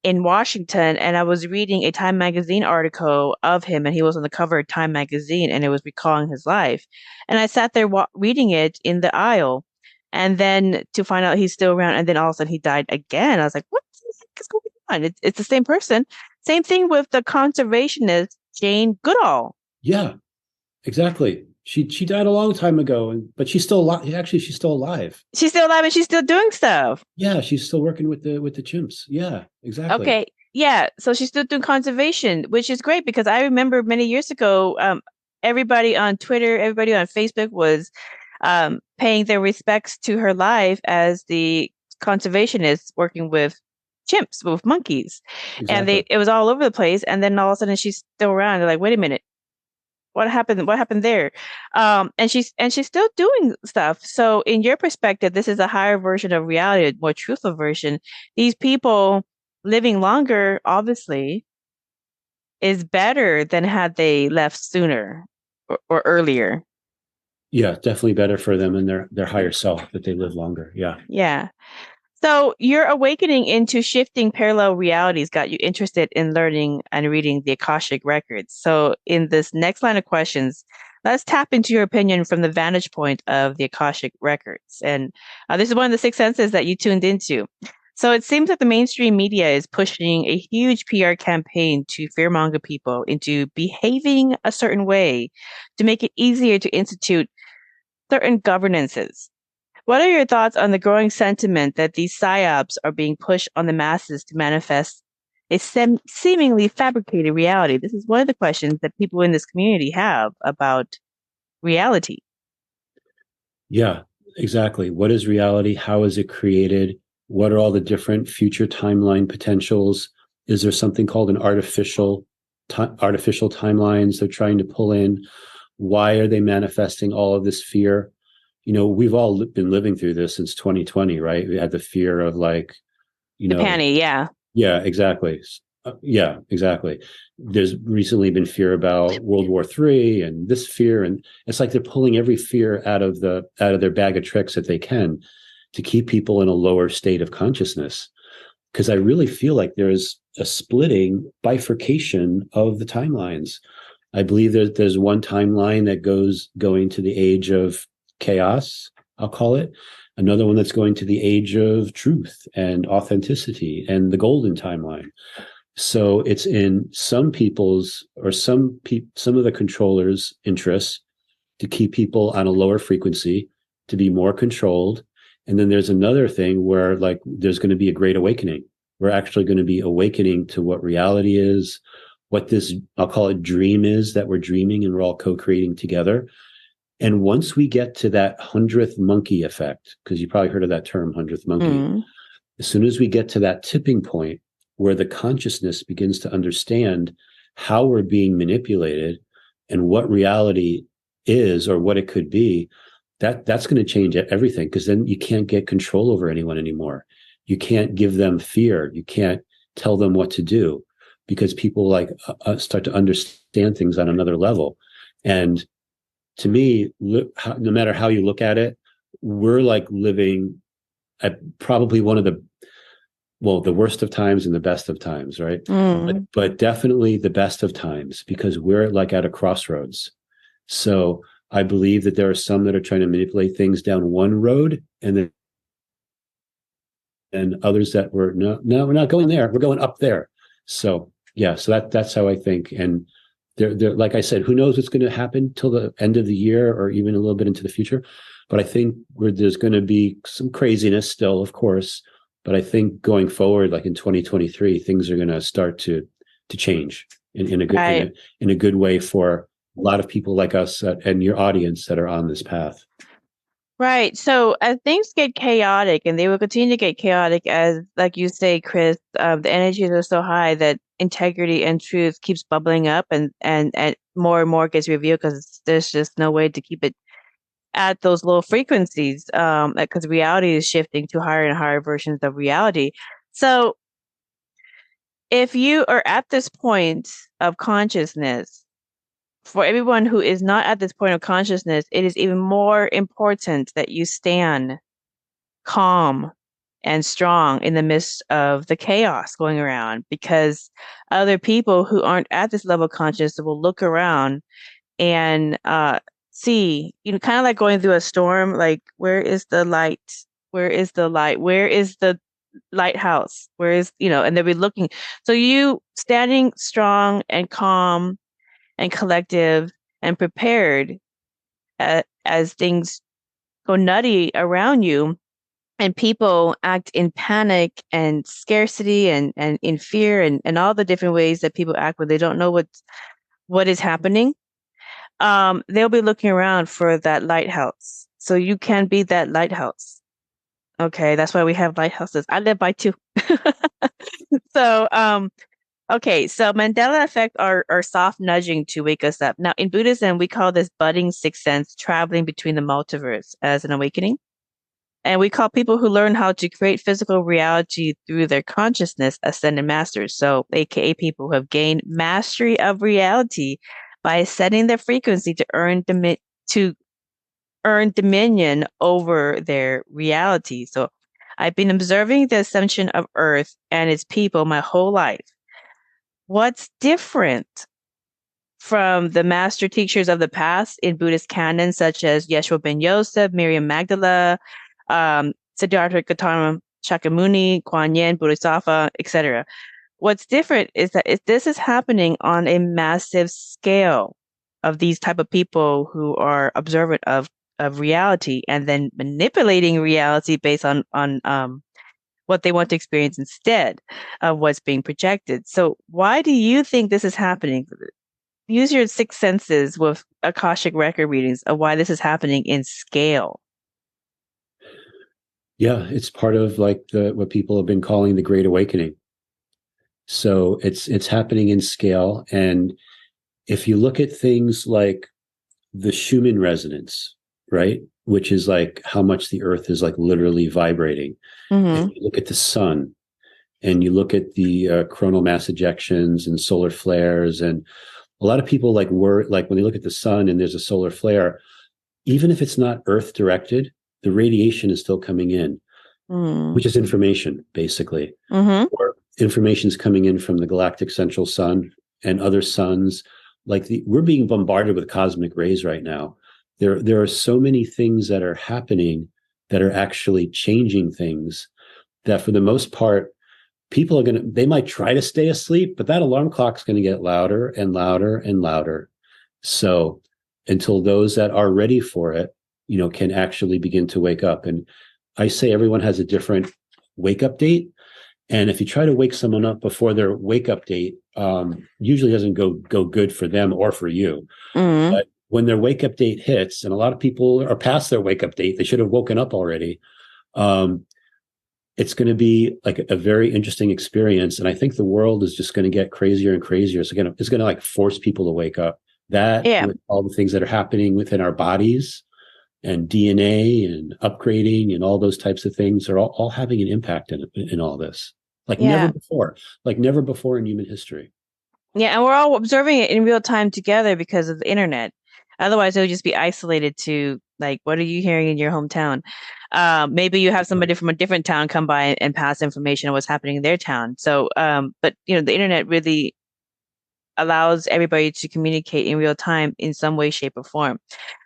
in Washington, and I was reading a Time magazine article of him, and he was on the cover of Time magazine, and it was recalling his life. And I sat there reading it in the aisle, and then to find out he's still around, and then all of a sudden he died again. I was like, what the heck is going on? It's the same person. Same thing with the conservationist Jane Goodall. Yeah, exactly. She died a long time ago, but she's still alive. Actually, she's still alive. She's still alive and she's still doing stuff. Yeah, she's still working with the chimps. Yeah, exactly. Okay. Yeah. So she's still doing conservation, which is great because I remember many years ago, everybody on Twitter, everybody on Facebook was paying their respects to her life as the conservationist working with chimps, with monkeys. And Exactly. it was all over the place. And then all of a sudden she's still around. They're like, wait a minute. what happened? What happened there? And she's still doing stuff. So in your perspective, this is a higher version of reality, a more truthful version. These people living longer, obviously, is better than had they left sooner or earlier. Yeah, definitely better for them and their higher self that they live longer. Yeah. Yeah. So your awakening into shifting parallel realities got you interested in learning and reading the Akashic records. So in this next line of questions, let's tap into your opinion from the vantage point of the Akashic records. And this is one of the six senses that you tuned into. So it seems that the mainstream media is pushing a huge PR campaign to fearmonger people into behaving a certain way to make it easier to institute certain governances. What are your thoughts on the growing sentiment that these psyops are being pushed on the masses to manifest a seemingly fabricated reality? This is one of the questions that people in this community have about reality. Yeah, exactly. What is reality? How is it created? What are all the different future timeline potentials? Is there something called an artificial timelines they're trying to pull in? Why are they manifesting all of this fear? We've all been living through this since 2020, right? We had the fear of like, The panty, yeah. Yeah, exactly. Yeah, exactly. There's recently been fear about World War III and this fear, and it's like they're pulling every fear out of their bag of tricks that they can to keep people in a lower state of consciousness. Because I really feel like there's a splitting bifurcation of the timelines. I believe there's one timeline that going to the age of chaos, I'll call it. Another one that's going to the age of truth and authenticity and the golden timeline. So it's in some people's or some of the controllers' interests to keep people on a lower frequency, to be more controlled. And then there's another thing where like there's going to be a great awakening. We're actually going to be awakening to what reality is, what this, I'll call it dream is that we're dreaming and we're all co-creating together. And once we get to that 100th monkey effect, because you probably heard of that term, 100th monkey, as soon as we get to that tipping point where the consciousness begins to understand how we're being manipulated and what reality is or what it could be, that's going to change everything, because then you can't get control over anyone anymore. You can't give them fear. You can't tell them what to do, because people like start to understand things on another level. And to me, no matter how you look at it, we're like living at probably one of the worst of times and the best of times, right? But definitely the best of times, because we're like at a crossroads. So I believe that there are some that are trying to manipulate things down one road, and others that we're not going there. We're going up there. So yeah, so that's how I think. And they're like I said, who knows what's going to happen till the end of the year or even a little bit into the future. But I think there's going to be some craziness still, of course. But I think going forward, like in 2023, things are going to start to change in a good in a good way for a lot of people like us and your audience that are on this path. Right. So as things get chaotic, and they will continue to get chaotic as, like you say, Chris, the energies are so high that integrity and truth keeps bubbling up, and more gets revealed, because there's just no way to keep it at those low frequencies, because reality is shifting to higher and higher versions of reality. So if you are at this point of consciousness, for everyone who is not at this point of consciousness, it is even more important that you stand calm and strong in the midst of the chaos going around, because other people who aren't at this level of consciousness will look around and see, kind of like going through a storm, like, where is the light? Where is the light? Where is the lighthouse? Where is, and they'll be looking. So you standing strong and calm and collective and prepared as things go nutty around you, and people act in panic and scarcity and in fear, and all the different ways that people act when they don't know what is happening. They'll be looking around for that lighthouse. So you can be that lighthouse. Okay, that's why we have lighthouses. I live by two. So Okay, so Mandela Effect are soft nudging to wake us up. Now, in Buddhism, we call this budding sixth sense, traveling between the multiverse as an awakening. And we call people who learn how to create physical reality through their consciousness ascended masters. So, AKA people who have gained mastery of reality by setting their frequency to earn dominion over their reality. So, I've been observing the ascension of Earth and its people my whole life. What's different from the master teachers of the past in Buddhist canon, such as Yeshua ben Yosef, Miriam Magdala, Siddhartha Gautama Shakyamuni, Kuan Yin, Bodhisattva, etc.? What's different is that this is happening on a massive scale of these type of people who are observant of reality and then manipulating reality based on what they want to experience instead of what's being projected. So why do you think this is happening? Use your sixth senses with Akashic record readings of why this is happening in scale. Yeah, it's part of like what people have been calling the Great Awakening. So it's happening in scale. And if you look at things like the Schumann resonance, right, which is like how much the earth is like literally vibrating. If you look at the sun and you look at the coronal mass ejections and solar flares, and a lot of people like when they look at the sun and there's a solar flare, even if it's not earth directed, the radiation is still coming in, which is information basically. Or information is coming in from the galactic central sun and other suns. Like we're being bombarded with cosmic rays right now. There are so many things that are happening that are actually changing things that for the most part, people are they might try to stay asleep, but that alarm clock's going to get louder and louder and louder. So until those that are ready for it, can actually begin to wake up. And I say everyone has a different wake up date. And if you try to wake someone up before their wake up date, usually doesn't go good for them or for you. But when their wake up date hits, and a lot of people are past their wake up date, they should have woken up already. It's going to be like a very interesting experience. And I think the world is just going to get crazier and crazier. So it's going to like force people to wake up. With all the things that are happening within our bodies and DNA and upgrading and all those types of things are all having an impact in all this. Never before in human history. Yeah, and we're all observing it in real time together because of the internet. Otherwise, it would just be isolated to like, what are you hearing in your hometown? Maybe you have somebody from a different town come by and pass information on what's happening in their town. So, but the internet really allows everybody to communicate in real time in some way, shape, or form.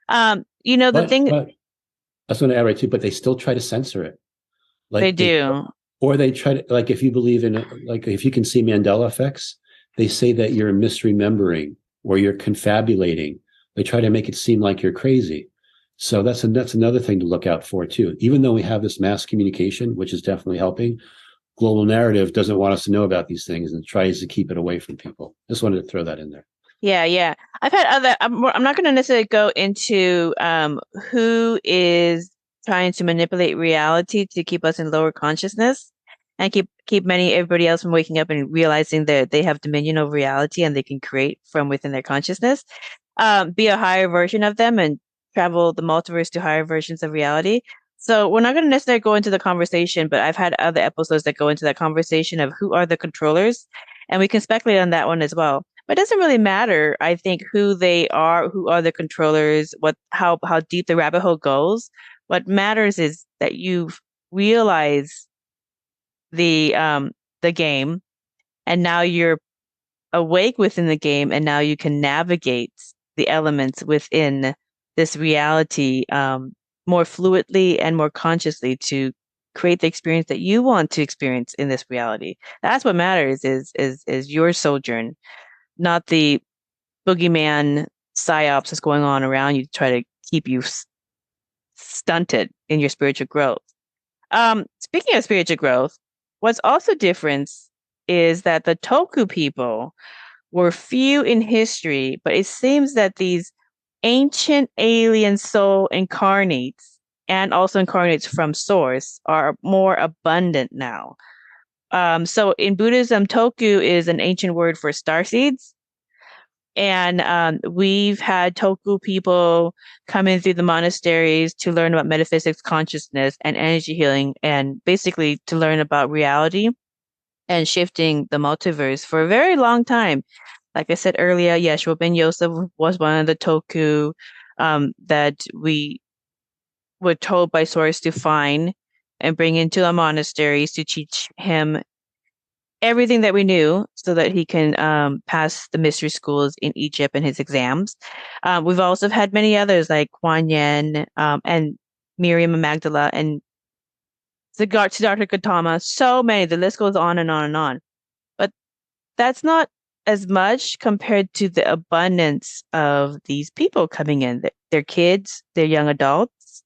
But I just want to add right too, but they still try to censor it. They do. Or they try to, like, if you believe in, if you can see Mandela effects, they say that you're misremembering or you're confabulating. They try to make it seem like you're crazy. So that's another thing to look out for too. Even though we have this mass communication, which is definitely helping, global narrative doesn't want us to know about these things and tries to keep it away from people. Just wanted to throw that in there. Yeah. I've had I'm not going to necessarily go into who is trying to manipulate reality to keep us in lower consciousness and keep everybody else from waking up and realizing that they have dominion over reality and they can create from within their consciousness, be a higher version of them and travel the multiverse to higher versions of reality. So we're not going to necessarily go into the conversation, but I've had other episodes that go into that conversation of who are the controllers, and we can speculate on that one as well. But it doesn't really matter, I think, who they are, who are the controllers, how deep the rabbit hole goes. What matters is that you've realized the game, and now you're awake within the game, and now you can navigate the elements within this reality more fluidly and more consciously to create the experience that you want to experience in this reality. That's what matters is your sojourn, not the boogeyman psyops that's going on around you to try to keep you stunted in your spiritual growth. Speaking of spiritual growth, what's also different is that the tulku people were few in history, but it seems that these ancient alien soul incarnates and also incarnates from source are more abundant now. So in Buddhism, tulku is an ancient word for starseeds. And we've had tulku people come in through the monasteries to learn about metaphysics, consciousness, and energy healing, and basically to learn about reality and shifting the multiverse for a very long time. Like I said earlier, Yeshua ben Yosef was one of the tulku that we were told by source to find and bring into the monasteries to teach him everything that we knew so that he can pass the mystery schools in Egypt and his exams. We've also had many others like Kuan Yin and Miriam and Magdala and Siddhartha Gautama. So many. The list goes on and on and on. But that's not as much compared to the abundance of these people coming in. They're kids, they're young adults.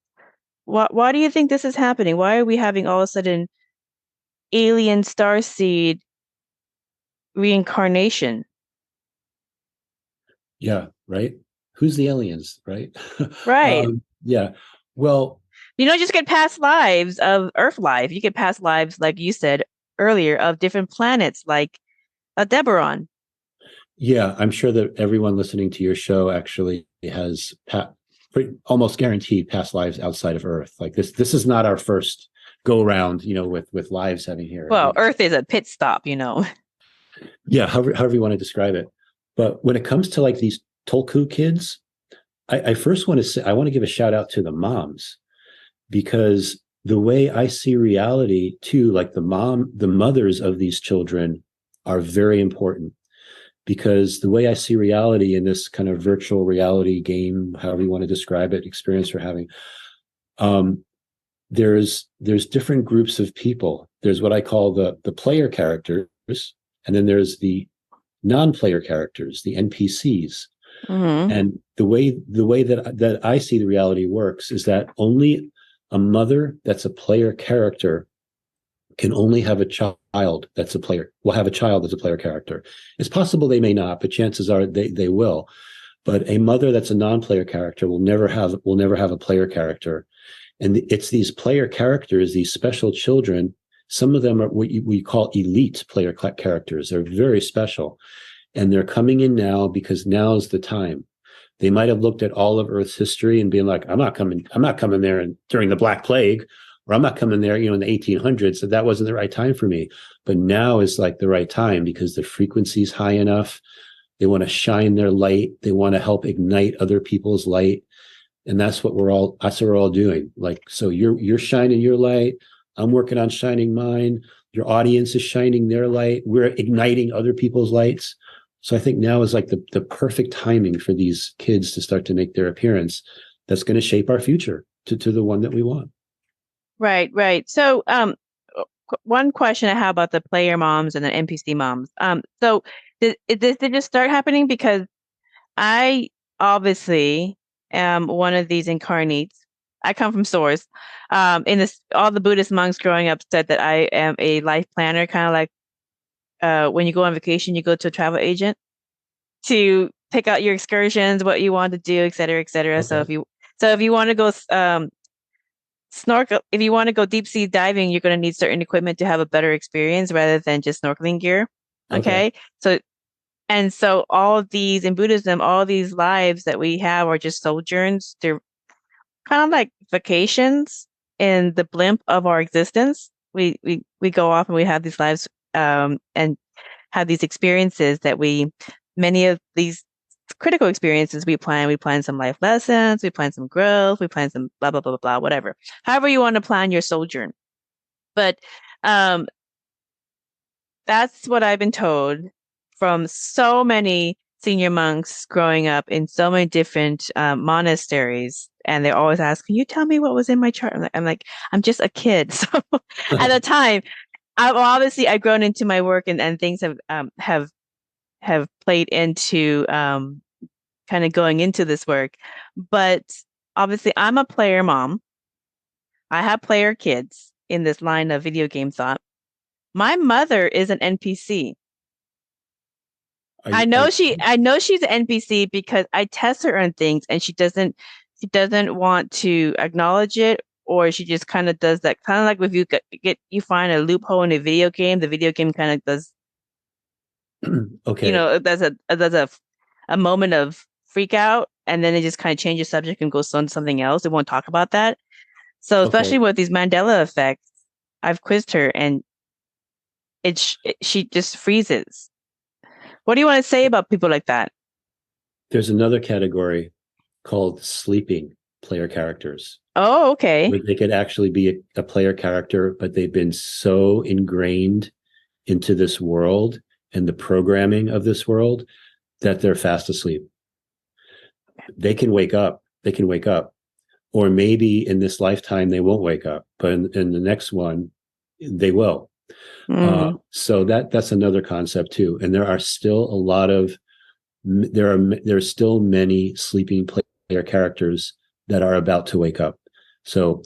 Why do you think this is happening? Why are we having all of a sudden alien starseed reincarnation? Yeah, right. Who's the aliens, right? Right. Yeah. Well, You don't just get past lives of Earth life. You get past lives, like you said earlier, of different planets, like Deberon. yeah, I'm sure that everyone listening to your show actually has almost guaranteed past lives outside of Earth. Like this is not our first go around, with lives having here. Well, Earth is a pit stop, Yeah, however you want to describe it. But when it comes to like these Tulku kids, I first want to say I want to give a shout out to the moms, because the way I see reality too, like the mothers of these children are very important, because the way I see reality in this kind of virtual reality game, however you want to describe it, experience we're having, there's different groups of people. There's what I call the player characters, and then there's the non-player characters, the NPCs. Mm-hmm. And the way that I see the reality works is that only a mother that's a player character can only have a child that's a player. Will have a child that's a player character. It's possible they may not, but chances are they will. But a mother that's a non-player character will never have a player character. And it's these player characters, these special children. Some of them are what we call elite player characters. They're very special. And they're coming in now because now's the time. They might have looked at all of Earth's history and being like, I'm not coming there during the Black Plague, or I'm not coming there, in the 1800s. So that wasn't the right time for me. But now is like the right time because the frequency's high enough. They want to shine their light. They want to help ignite other people's light. And that's what we're all doing. Like, so you're shining your light. I'm working on shining mine. Your audience is shining their light. We're igniting other people's lights. So I think now is like the perfect timing for these kids to start to make their appearance. That's going to shape our future to the one that we want. Right. So, one question I have about the player moms and the NPC moms. So did this just start happening? Because I obviously am one of these incarnates. I come from Source. In this, all the Buddhist monks growing up said that I am a life planner, kind of like when you go on vacation, you go to a travel agent to pick out your excursions, what you want to do, et cetera, et cetera. Okay. So if you want to go snorkel, if you want to go deep sea diving, you're going to need certain equipment to have a better experience rather than just snorkeling gear. Okay. So all of these in Buddhism, all these lives that we have are just sojourns. They're kind of like vacations in the blimp of our existence. We go off and we have these lives and have these experiences that many of these critical experiences we plan some life lessons, we plan some growth, we plan some blah, blah, blah, blah, blah, whatever. However you want to plan your sojourn. But that's what I've been told from so many senior monks growing up in so many different monasteries. And they always ask, can you tell me what was in my chart? I'm like, I'm just a kid. So at the time, I've grown into my work and things have played into kind of going into this work. But obviously, I'm a player mom. I have player kids in this line of video game thought. My mother is an NPC. I know she's an NPC because I test her on things and she doesn't want to acknowledge it or she just kind of does that, kind of like if you find a loophole in a video game, the video game kind of does, Okay. there's a moment of freak out, and then it just kind of changes subject and goes on to something else. They won't talk about that. So Okay. especially with these Mandela effects, I've quizzed her, and she just freezes. What do you want to say about people like that? There's another category called sleeping player characters, Oh, okay. where they could actually be a player character, but they've been so ingrained into this world and the programming of this world that they're fast asleep. They can wake up. They can wake up. Or maybe in this lifetime, they won't wake up, but in the next one, they will. So that's another concept too. And there are still a lot of there's still many sleeping player characters that are about to wake up. So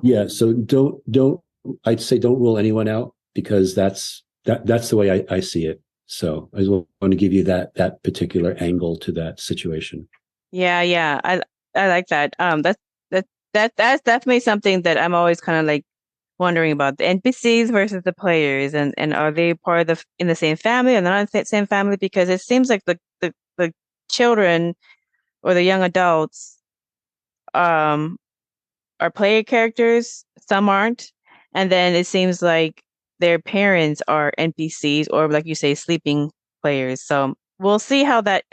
yeah, so don't I'd say don't rule anyone out, because that's the way I see it. So I just want to give you that particular angle to that situation. Yeah. I like that. That's definitely something that I'm always kind of like wondering about, the NPCs versus the players, and are they part of in the same family or not in the same family? Because it seems like the children or the young adults um are player characters, some aren't, and then it seems like their parents are NPCs, or like you say, sleeping players. So we'll see how that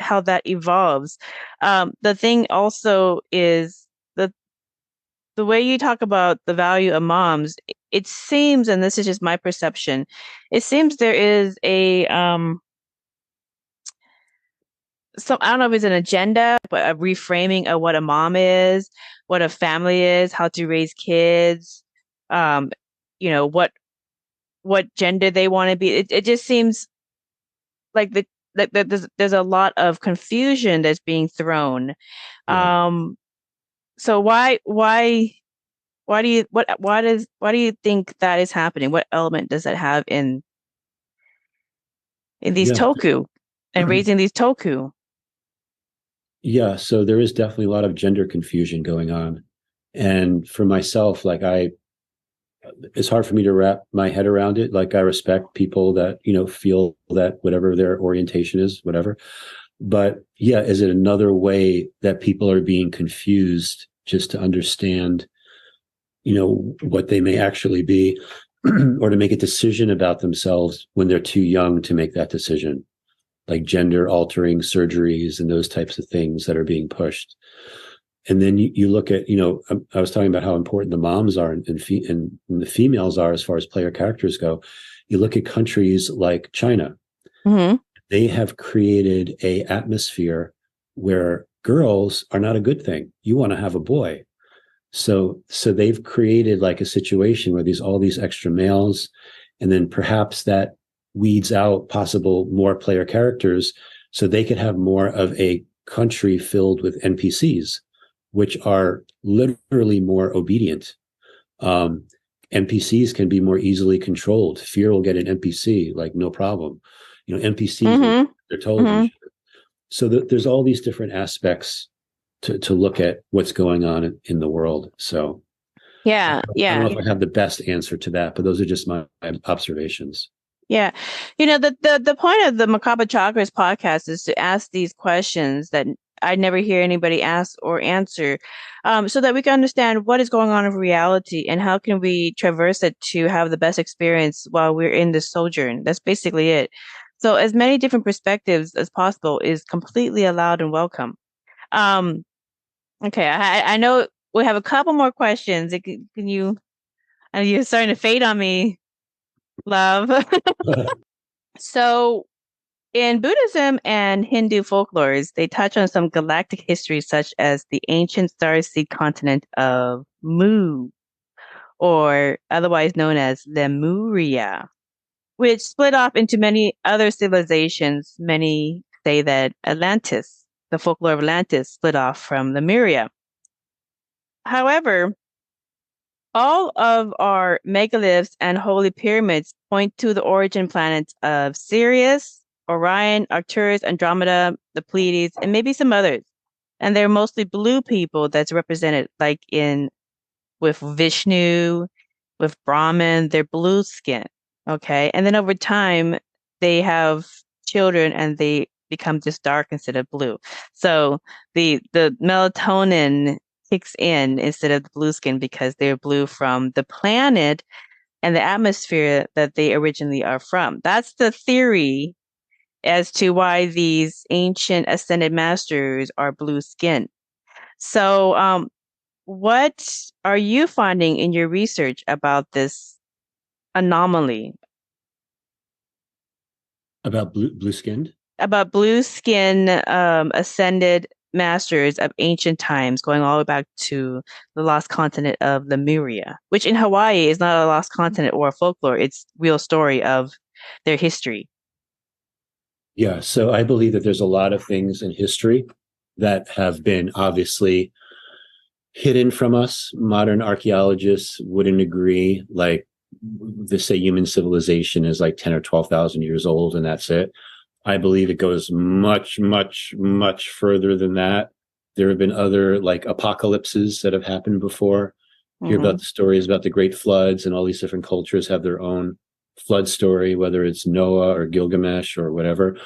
evolves. The thing also is the way you talk about the value of moms. It seems, and this is just my perception, it seems there is a so I don't know if it's an agenda, but a reframing of what a mom is, what a family is, how to raise kids, um, what gender they want to be. It just seems like there's a lot of confusion that's being thrown. Yeah. So why do you why do you think that is happening? What element does that have in these Yeah. tulku and raising these tulku? Yeah. So there is definitely a lot of gender confusion going on. And for myself, like it's hard for me to wrap my head around it. Like I respect people that, feel that whatever their orientation is, whatever. But yeah, is it another way that people are being confused just to understand, what they may actually be, or to make a decision about themselves when they're too young to make that decision, like gender altering surgeries and those types of things that are being pushed. And then you look at, I was talking about how important the moms are and the females are as far as player characters go. You look at countries like China, they have created a atmosphere where girls are not a good thing. You want to have a boy. So they've created like a situation where all these extra males, and then perhaps that weeds out possible more player characters, so they could have more of a country filled with NPCs, which are literally more obedient. NPCs can be more easily controlled. Fear will get an NPC, like no problem. NPCs, they're told. So there's all these different aspects to look at what's going on in the world. So Yeah. I don't know if I have the best answer to that, but those are just my observations. Yeah. The point of the Merkaba Chakras podcast is to ask these questions that I never hear anybody ask or answer, so that we can understand what is going on in reality and how can we traverse it to have the best experience while we're in this sojourn. That's basically it. So as many different perspectives as possible is completely allowed and welcome. Okay, I know we have a couple more questions. Can you? And you're starting to fade on me, love. So, in Buddhism and Hindu folklores, they touch on some galactic histories, such as the ancient starseed continent of Mu, or otherwise known as Lemuria, which split off into many other civilizations. Many say that Atlantis, the folklore of Atlantis, split off from Lemuria. However, all of our megaliths and holy pyramids point to the origin planets of Sirius, Orion, Arcturus, Andromeda, the Pleiades, and maybe some others. And they're mostly blue people that's represented, like in with Vishnu, with Brahman, they're blue skin. Okay. And then over time, they have children and they become just dark instead of blue. So the melatonin kicks in instead of the blue skin because they're blue from the planet and the atmosphere that they originally are from. That's the theory as to why these ancient ascended masters are blue skinned. So, what are you finding in your research about this anomaly? About blue skinned? About blue skin ascended masters of ancient times, going all the way back to the lost continent of Lemuria, which in Hawaii is not a lost continent or a folklore, it's real story of their history. Yeah. So I believe that there's a lot of things in history that have been obviously hidden from us. Modern archaeologists wouldn't agree. Like they say human civilization is like 10 or 12,000 years old and that's it. I believe it goes much, much, much further than that. There have been other like apocalypses that have happened before. Hear about the stories about the great floods, and all these different cultures have their own flood story, whether it's Noah or Gilgamesh or whatever.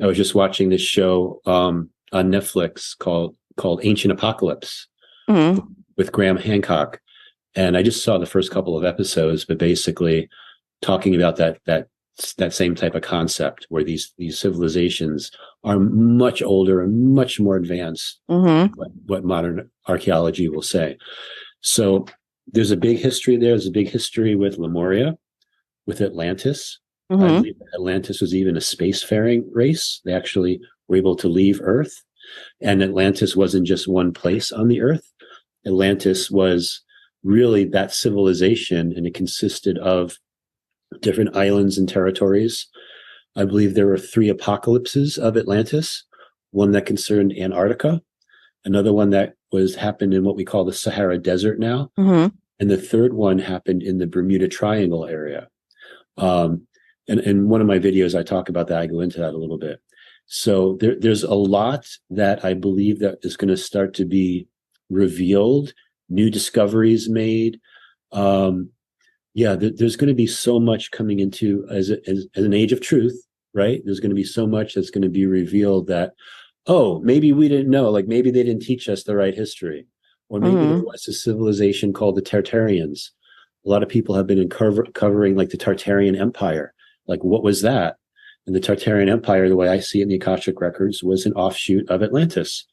I was just watching this show on Netflix called Ancient Apocalypse with Graham Hancock. And I just saw the first couple of episodes, but basically talking about that same type of concept where these civilizations are much older and much more advanced than what modern archaeology will say. So there's a big history there. There's a big history with Lemuria, with Atlantis. I believe Atlantis was even a spacefaring race. They actually were able to leave Earth. And Atlantis wasn't just one place on the Earth. Atlantis was really that civilization, and it consisted of different islands and territories. I believe there were 3 apocalypses of Atlantis, one that concerned Antarctica, another one that happened in what we call the Sahara Desert now, and the third one happened in the Bermuda Triangle area. And in one of my videos, I talk about that. I go into that a little bit. So there's a lot that I believe that is going to start to be revealed, new discoveries made. There's going to be so much coming into as an age of truth, right? There's going to be so much that's going to be revealed that, oh, maybe we didn't know, like maybe they didn't teach us the right history, or maybe there was a civilization called the Tartarians. A lot of people have been covering like the Tartarian Empire. Like, what was that? And the Tartarian Empire, the way I see it in the Akashic records, was an offshoot of Atlantis.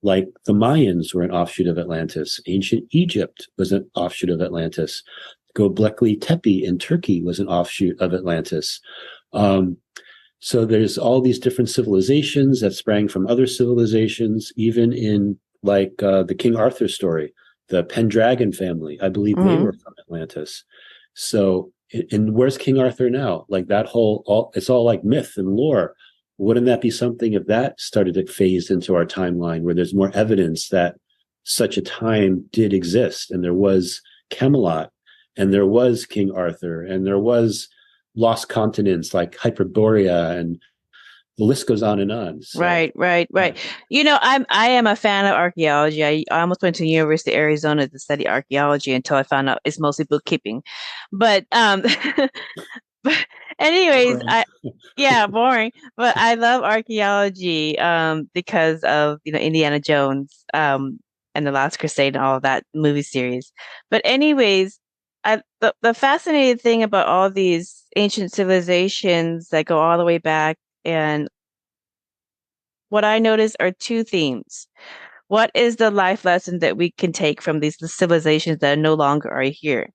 Like the Mayans were an offshoot of Atlantis. Ancient Egypt was an offshoot of Atlantis. Göbekli Tepe in Turkey was an offshoot of Atlantis. So there's all these different civilizations that sprang from other civilizations, even in like the King Arthur story, the Pendragon family. I believe they were from Atlantis. So, and where's King Arthur now? Like that it's all like myth and lore. Wouldn't that be something if that started to phase into our timeline where there's more evidence that such a time did exist, and there was Camelot, and there was King Arthur, and there was lost continents like Hyperborea, and the list goes on and on. So, Right. You know, I am a fan of archaeology. I almost went to University of Arizona to study archaeology until I found out it's mostly bookkeeping. But but anyways, boring. But I love archaeology because of, you know, Indiana Jones and The Last Crusade and all of that movie series. But anyways, the fascinating thing about all these ancient civilizations that go all the way back, and what I notice are 2 themes. What is the life lesson that we can take from these civilizations that no longer are here?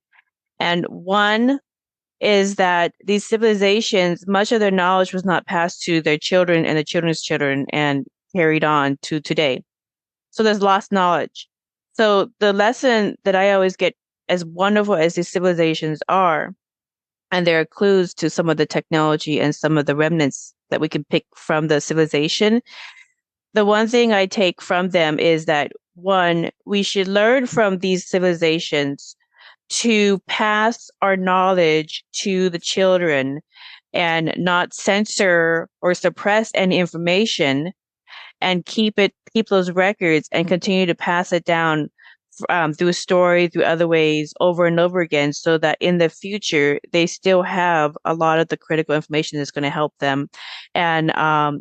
And one is that these civilizations, much of their knowledge was not passed to their children and their children's children and carried on to today. So there's lost knowledge. So the lesson that I always get, as wonderful as these civilizations are, and there are clues to some of the technology and some of the remnants that we can pick from the civilization. The one thing I take from them is that, one, we should learn from these civilizations to pass our knowledge to the children and not censor or suppress any information, and keep those records and continue to pass it down through a story, through other ways, over and over again, so that in the future they still have a lot of the critical information that's going to help them, and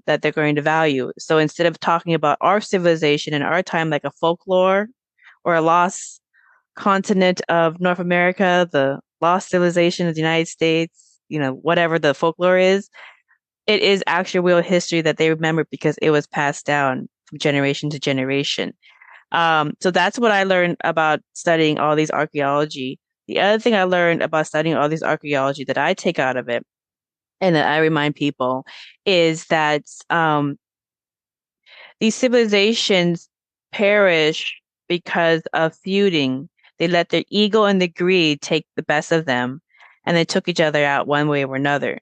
that they're going to value. So instead of talking about our civilization and our time like a folklore or a lost continent of North America, the lost civilization of the United States, whatever the folklore is, it is actual real history that they remember because it was passed down from generation to generation. So that's what I learned about studying all these archaeology. The other thing I learned about studying all these archaeology that I take out of it, and that I remind people, is that these civilizations perish because of feuding. They let their ego and their greed take the best of them, and they took each other out one way or another.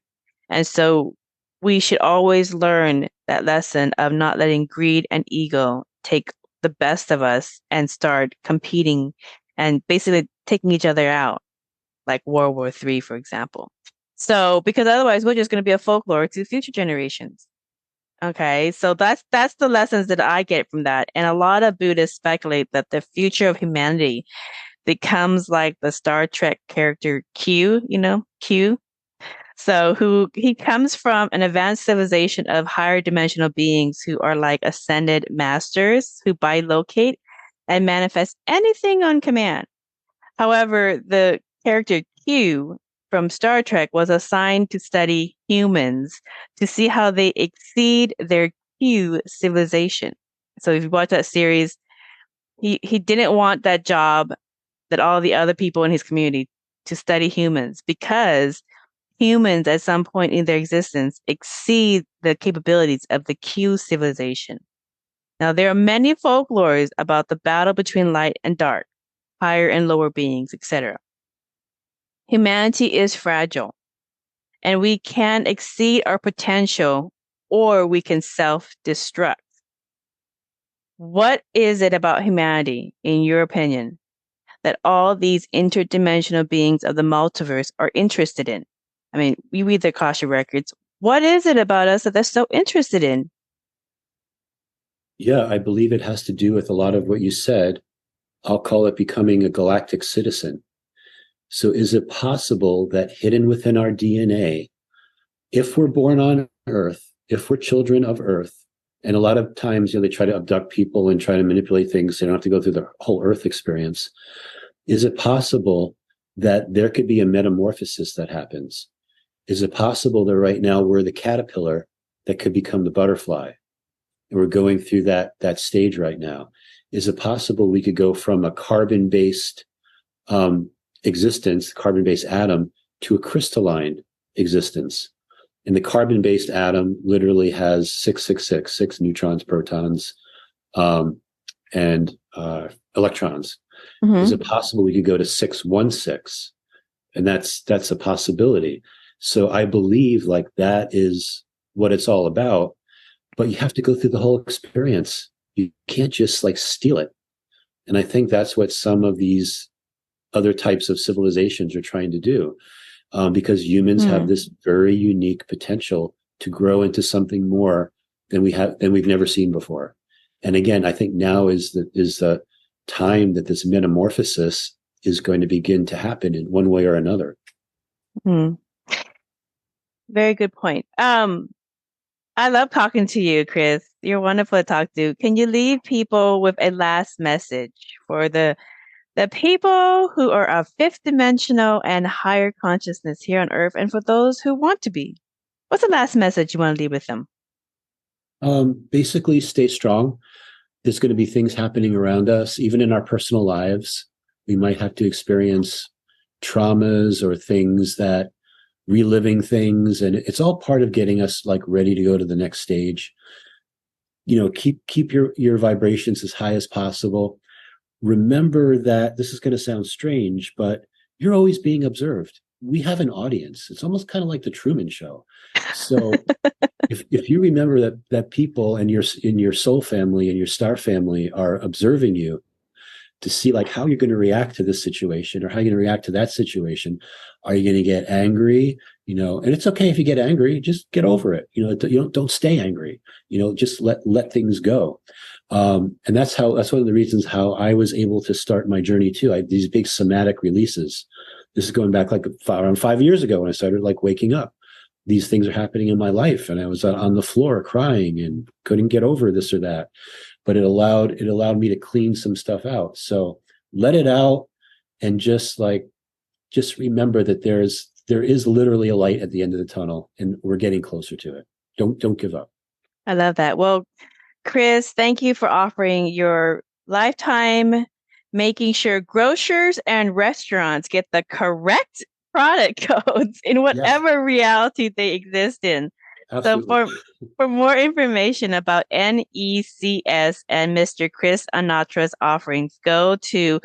And so we should always learn that lesson of not letting greed and ego take the best of us and start competing and basically taking each other out, like World War III, for example. So, because otherwise we're just going to be a folklore to future generations. Okay, so that's the lessons that I get from that. And a lot of Buddhists speculate that the future of humanity becomes like the Star Trek character Q, Q. So he comes from an advanced civilization of higher dimensional beings who are like ascended masters who bilocate and manifest anything on command. However, the character Q from Star Trek was assigned to study humans to see how they exceed their Q civilization. So if you watch that series, he didn't want that job that all the other people in his community to study humans, because humans at some point in their existence exceed the capabilities of the Q civilization. Now, there are many folklores about the battle between light and dark, higher and lower beings, etc. Humanity is fragile, and we can exceed our potential, or we can self-destruct. What is it about humanity, in your opinion, that all these interdimensional beings of the multiverse are interested in? I mean, we read their Akashic records. What is it about us that they're so interested in? Yeah, I believe it has to do with a lot of what you said. I'll call it becoming a galactic citizen. So is it possible that hidden within our DNA, if we're born on Earth, if we're children of Earth, and a lot of times, they try to abduct people and try to manipulate things, they don't have to go through the whole Earth experience. Is it possible that there could be a metamorphosis that happens? Is it possible that right now we're the caterpillar that could become the butterfly? And we're going through that stage right now. Is it possible we could go from a carbon-based existence, carbon-based atom, to a crystalline existence? And the carbon-based atom literally has 666, 6 neutrons, protons, and electrons. Mm-hmm. Is it possible we could go to 616? And that's a possibility. So I believe like that is what it's all about, but you have to go through the whole experience. You can't just like steal it. And I think that's what some of these other types of civilizations are trying to do, because humans have this very unique potential to grow into something more than we've never seen before. And again, I think now is the time that this metamorphosis is going to begin to happen in one way or another. Very good point. I love talking to you, Chris. You're wonderful to talk to. Can you leave people with a last message for the people who are of fifth dimensional and higher consciousness here on Earth, and for those who want to be? What's the last message you want to leave with them? Basically, stay strong. There's going to be things happening around us, even in our personal lives. We might have to experience traumas or things that reliving things, and it's all part of getting us like ready to go to the next stage. Keep your vibrations as high as possible. Remember that this is going to sound strange, but you're always being observed. We have an audience. It's almost kind of like the Truman Show. So if you remember that people in your soul family and your star family are observing you, to see like how you're going to react to this situation or how you're going to react to that situation. Are you going to get angry? And it's okay if you get angry, just get over it. Don't stay angry, just let things go. And that's one of the reasons how I was able to start my journey too. I had these big somatic releases. This is going back like around 5 years ago when I started like waking up. These things are happening in my life, and I was on the floor crying and couldn't get over this or that. But it allowed me to clean some stuff out. So let it out, and just remember that there is literally a light at the end of the tunnel, and we're getting closer to it. Don't give up. I love that. Well, Chris, thank you for offering your lifetime, making sure grocers and restaurants get the correct product codes in whatever reality they exist in. Absolutely. So for more information about NECS and Mr. Chris Anatra's offerings, go to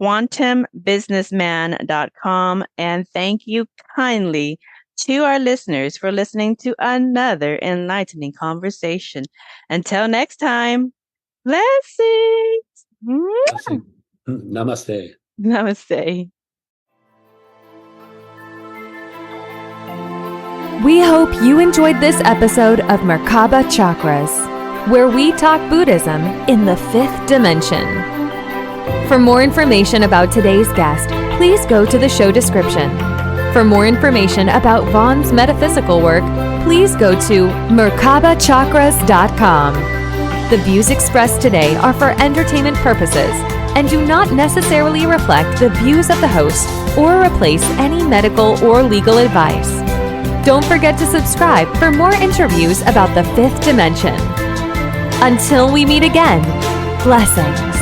quantumbusinessman.com. And thank you kindly to our listeners for listening to another enlightening conversation. Until next time, blessings. Namaste. Namaste. We hope you enjoyed this episode of Merkaba Chakras, where we talk Buddhism in the 5th dimension. For more information about today's guest, please go to the show description. For more information about Vaughn's metaphysical work, please go to merkabachakras.com. The views expressed today are for entertainment purposes and do not necessarily reflect the views of the host or replace any medical or legal advice. Don't forget to subscribe for more interviews about the 5th dimension. Until we meet again, blessings.